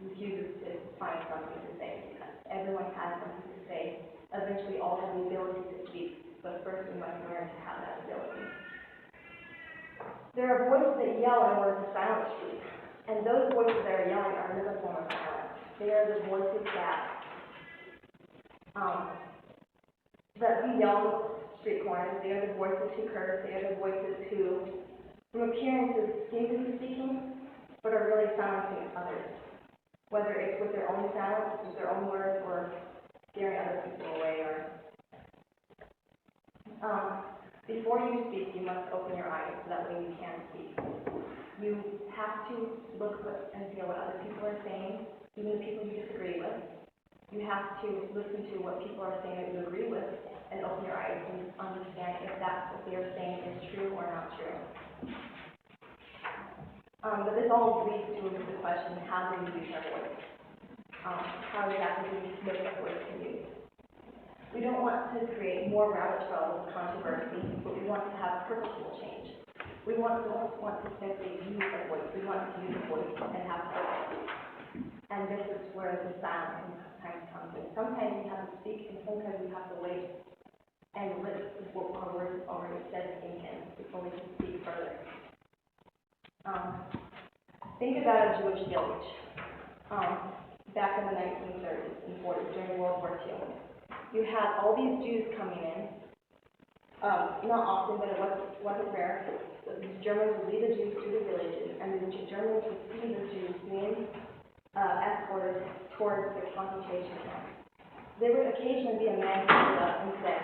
refuses to find something to say. Because everyone has something to say. Eventually, all have the ability to speak. But first, we must learn to have that ability. There are voices that yell in order to silence speak. And those voices that are yelling are another form of silence. They are the voices that we yell on street corners. They are the voices who curse. They are the voices who from appearances seem to be speaking, but are really silencing others, whether it's with their own silence, with their own words, or scaring other people away, or before you speak, you must open your eyes so that way you can speak. You have to look and feel what other people are saying, even the people you disagree with. You have to listen to what people are saying that you agree with, and open your eyes and understand if that's what they are saying is true or not true. But this all leads to the question, how do we use our voice? How exactly do we make our voice used? We don't want to create more rabbit trails of controversy, but we want to have purposeful change. We don't want to simply use a voice. We want to use a voice and have purpose. And this is where the silence sometimes comes in. Sometimes we have to speak, and sometimes we have to wait and listen to what our words already said in him before we can speak further. Think about a Jewish village back in the 1930s and 40s during World War II. You had all these Jews coming in, not often, but it wasn't rare. The Germans would lead the Jews to the villages, and the Germans would see the Jews being escorted towards the concentration camp. There would occasionally be a man who stood up and said,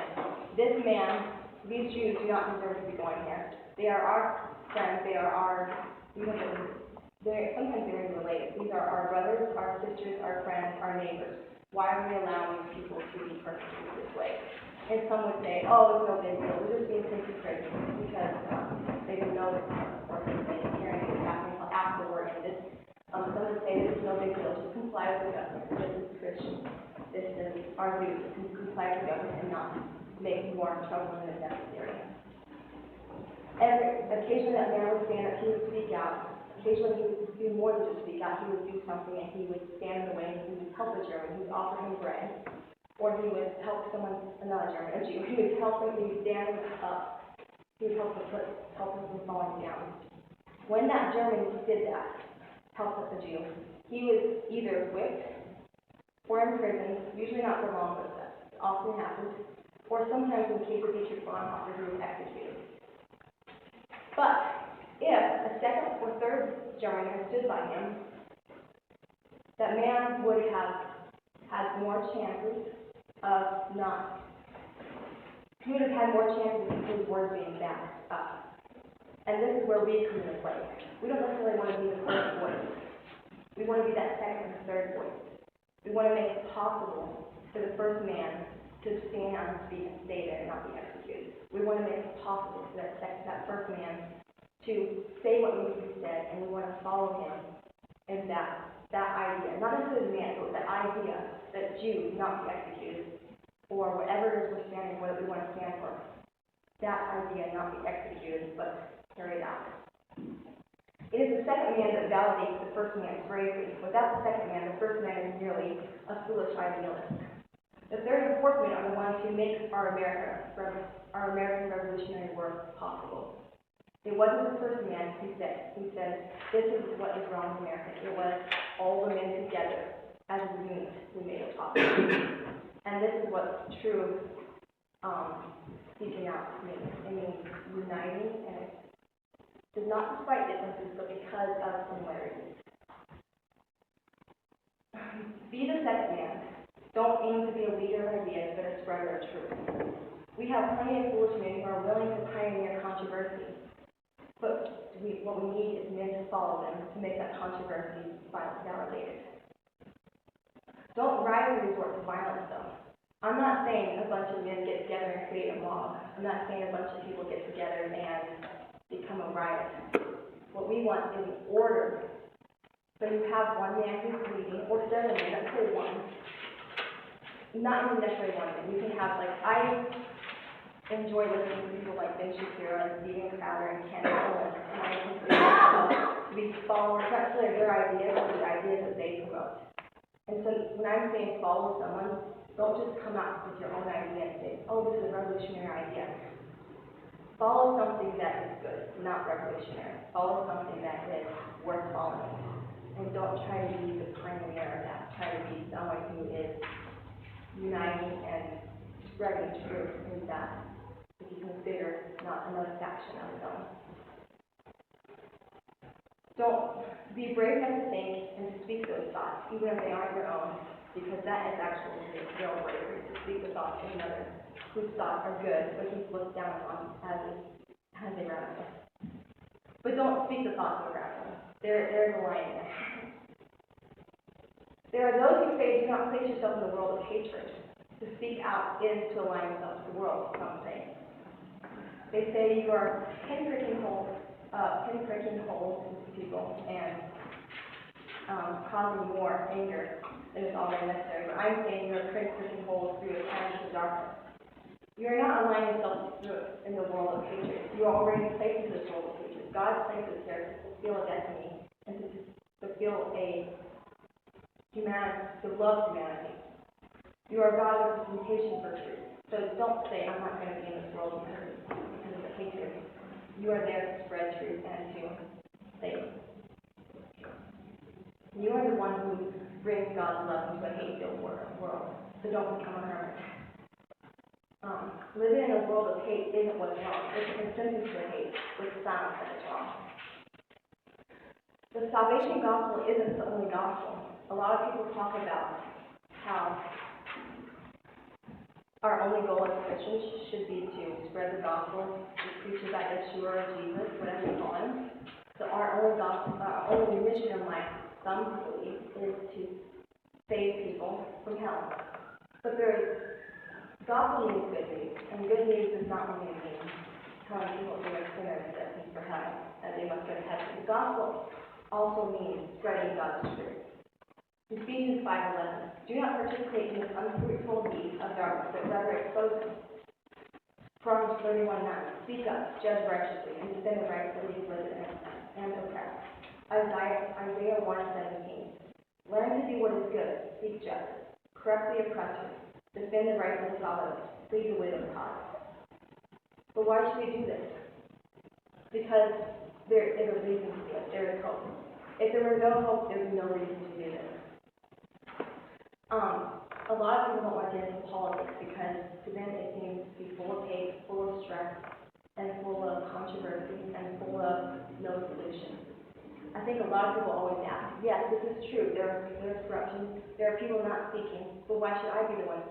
these Jews do not deserve to be going here. They are our friends, sometimes they're even related. These are our brothers, our sisters, our friends, our neighbors. Why are we allowing these people to be persecuted this way? And some would say, oh, it's no big deal. We're just being sent to prison because they didn't know this or something. Hearing it was happening until after the war ended. Some would say this is no big deal. Just comply with the government. This is Christian. This is our duty to comply with the government and not make more trouble than is necessary. And occasionally that man would stand up. He would speak out. Occasionally he would do more than just speak out. He would do something, and he would stand in the way, and he would help a German. He would offer him bread, or he would help another German, a Jew. He would help him. He would stand him up. He would help him from falling down. When that German did that, helped the Jew, he was either whipped or imprisoned. Usually not for long, but that often happened. Or sometimes in the case of Dietrich Bonhoeffer, he was executed. But if a second or third German had stood by him, that man would have had more chances of not, he would have had more chances of his words being backed up. And this is where we come into play. We don't necessarily want to be the first voice. We want to be that second or third voice. We want to make it possible for the first man to stand on his feet and stay there and not be executed. We want to make it possible for that first man to say what needs to be said, and we want to follow him in that idea. Not necessarily the man, but the idea that Jews not be executed, or whatever it is we're standing for that we want to stand for. That idea not be executed, but carried out. It is the second man that validates the first man's bravery. Without the second man, the first man is merely a foolish idealist. The third and fourth men are the ones who make our American Revolutionary work possible. It wasn't the first man who said, this is what is wrong with America. It was all the men together as a unit who made it possible. And this is what true speaking out means. It means uniting, and it does not despite differences, but because of similarities. Be the second man. Don't aim to be a leader of ideas, but a spreader of truth. We have plenty of foolish men who are willing to pioneer controversy. But what we need is men to follow them to make that controversy validated. Don't rightly resort to violence, though. I'm not saying a bunch of men get together and create a mob. I'm not saying a bunch of people get together and become a riot. What we want is order. So you have one man who's leading, or several men, let's say one. Not even necessarily one man. You can have, I enjoy listening to people like Ben Shapiro and Steven Crowder and Ken Olin, and I consider myself to be followers, not necessarily their ideas, but the ideas that they promote. And so when I'm saying follow someone, don't just come out with your own idea and say, oh, this is a revolutionary idea. Follow something that is good, not revolutionary. Follow something that is worth following. And don't try to be the pioneer of that. Try to be someone who is uniting and spreading truth in that. If you consider not another faction of its own. Don't be brave enough to think and to speak those thoughts, even if they aren't your own, because that is actually real bravery, to speak the thoughts of another whose thoughts are good, but he's looked down on as a radical. But don't speak the thoughts of a radical. There's a line there. There are those who say, do not place yourself in the world of hatred. To speak out is to align yourself to the world, some say. They say you are pinpricking holes into people and causing more anger than is already necessary. But I'm saying you are pinpricking holes through the kindness of darkness. You are not aligning yourself in the world of hatred. You are already placed in this world of hatred. God placed us there to fulfill a destiny and to fulfill to love humanity. You are God's representation for truth. So don't say, I'm not going to be in this world because of hatred. You are there to spread truth and to save. You are the one who brings God's love into a hate-filled world. So don't become a hermit. Living in a world of hate isn't what's wrong. It's an incentive to hate, which sounds that it's wrong. The salvation gospel isn't the only gospel. A lot of people talk about how our only goal as Christians should be to spread the gospel, to preach about Yeshua or Jesus, whatever you call him. So our only mission in life, some believe, is to save people from hell. But gospel means good news, and good news does not only mean telling people they are sinners that need for hell, and they must go to heaven. The gospel also means spreading God's truth. Ephesians 5:11. Do not participate in this unfruitful deed of darkness, but rather expose them. Proverbs 31:9. Speak up, judge righteously, and defend the rights of these living and oppressed. Isaiah 1:17. Learn to do what is good, seek justice, correct the oppressor, defend the rights of the fatherless, plead the widow's cause. But why should we do this? Because there is a reason to do it. There is hope. If there were no hope, there would be no reason to do this. A lot of people don't want to get into politics because to them it seems to be full of hate, full of stress, and full of controversy, and full of no solution. I think a lot of people always ask, yes, this is true, there's corruption, there are people not speaking, but why should I be the one to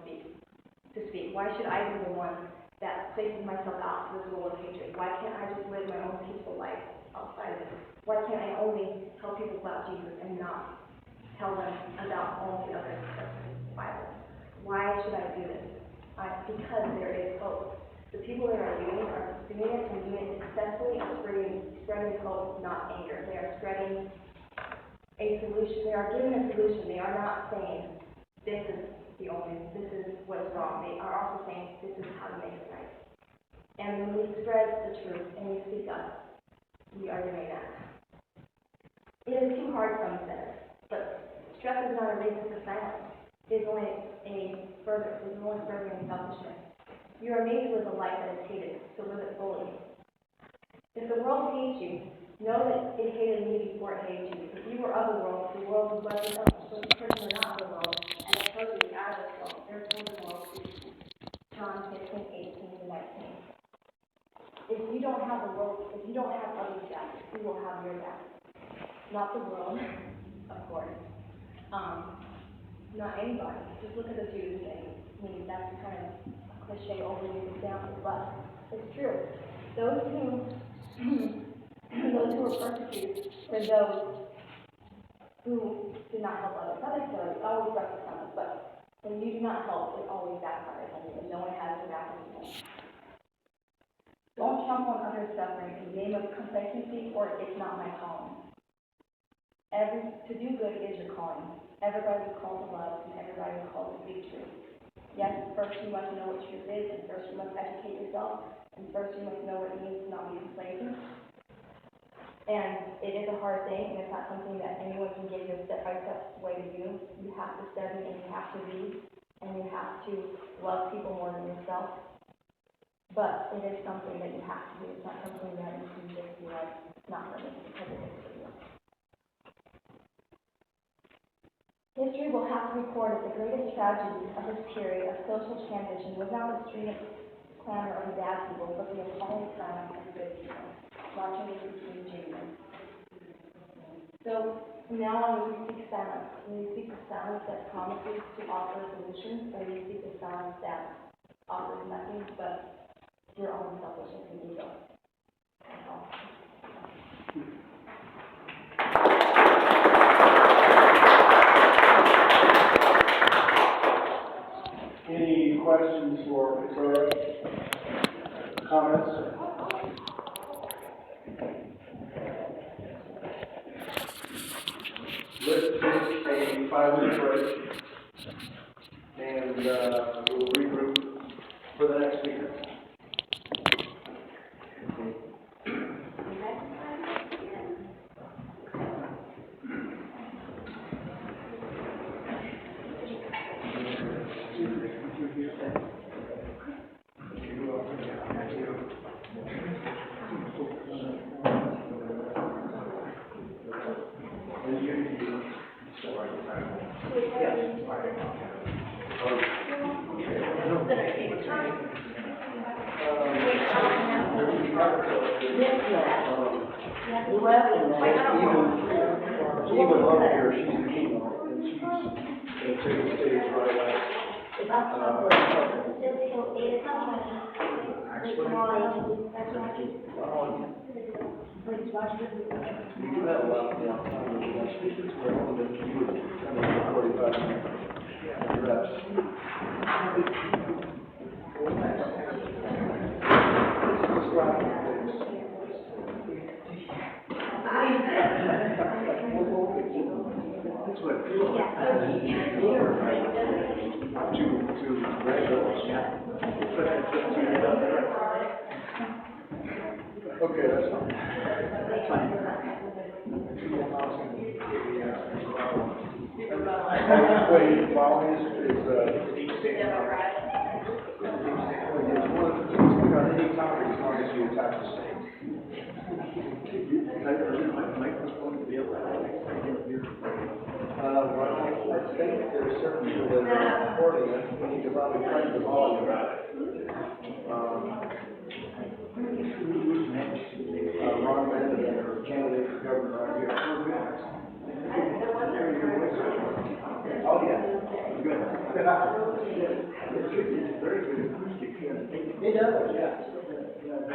speak? Why should I be the one that places myself out to this world of hatred? Why can't I just live my own peaceful life outside of it? Why can't I only tell people about Jesus and not tell them about all the other stuff in the Bible? Why should I do this? Because there is hope. The people that are doing it and doing it successfully are spreading hope, not anger. They are spreading a solution. They are giving a solution. They are not saying, this is what is wrong. They are also saying, this is how to make it right. And when we spread the truth and we speak up, we are doing that. It is too hard, some said, but stress is not a reason for silence. It is only furthering selfishness. You are made to live a life that is hated, to live it fully. If the world hates you, know that it hated me before it hated you. If you were of the world was of your own. So the person is not of the world, and it tells you out of this world. Therefore the world is John 15:18-19. If you don't have others' back, you will have your back. Not the world, of course. Not anybody. Just look at the Jews and that's kind of a cliche overused example, but it's true. Those who were persecuted were those who did not help others. Not necessarily, it always represents, but when you do not help, it always backfires on you, and no one has your back anymore. Don't trample on others' suffering in the name of complacency or it's not my calling. To do good is your calling. Everybody is called to love, and everybody is called to speak truth. Yes, first you must know what truth is, and first you must educate yourself, and first you must know what it means to not be complacent. And it is a hard thing, and it's not something that anyone can give you a step-by-step way to do. You have to study, and you have to read, and you have to love people more than yourself. But it is something that you have to do. It's not something that you can just be like, not for me, because it is for you. History will have to record that the greatest tragedy of this period of social transition was not the street clamor of the bad people, but the appalling silence of the good people, watching the between Jesus. So from now on, we speak silence. When we speak of silence that promises to offer solutions, or we speak of silence that offers nothing but your own selfishness and ego. That's all. Any questions for Victoria? Comments? Let's take a 5-minute break, and we'll regroup for the next speaker. Even up here, she's the keynote, and she's gonna take the stage right away. We do have a lot of downtime, but we have speakers who are only going to do 45 minutes. Reps. That's what it feels like. To okay, that's fine. That's fine. Way to follow is on any topic as long as you attack the state. I think there's certain people that are supporting it, we need to probably crank the volume about it. Ron Vanderbilt, or candidate for governor right here. Oh, yeah. Good. It's very good acoustic. It does, yeah.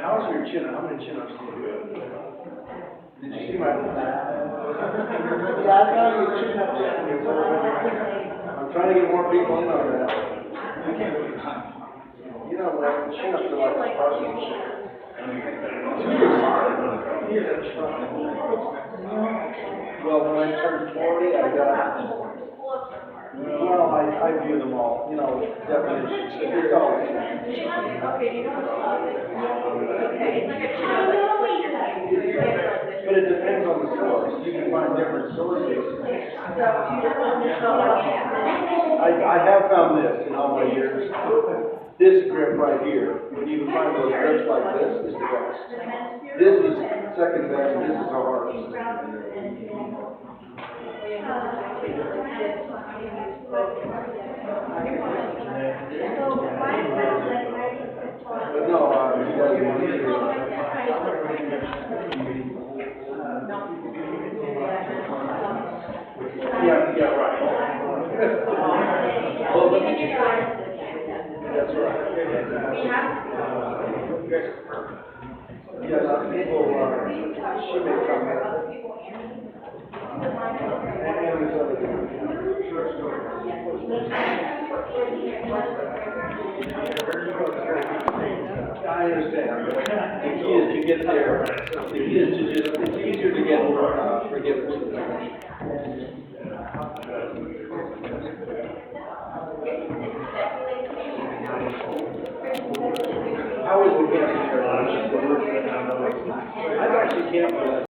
How's your chin? How many chin-ups do you do? Did you see my? Yeah, I saw your chin-ups. I'm trying to get more people in on that. You know, chin-ups are like partisanship. Well, when I turned 40, I got, well, I view them all, you know, definitions. It's always. But it depends on the source. You can find different sources. I have found this in all my years. This grip right here, when you can find those grips like this, is the best. This is second best, and this is the hardest. But no, you guys want to yeah, right. Well, that's right. Yeah, people, she may come in. And this other guy. I understand. The key is to get there. The key is to just, it's easier to get forgiveness. How was the camping there? I've actually camped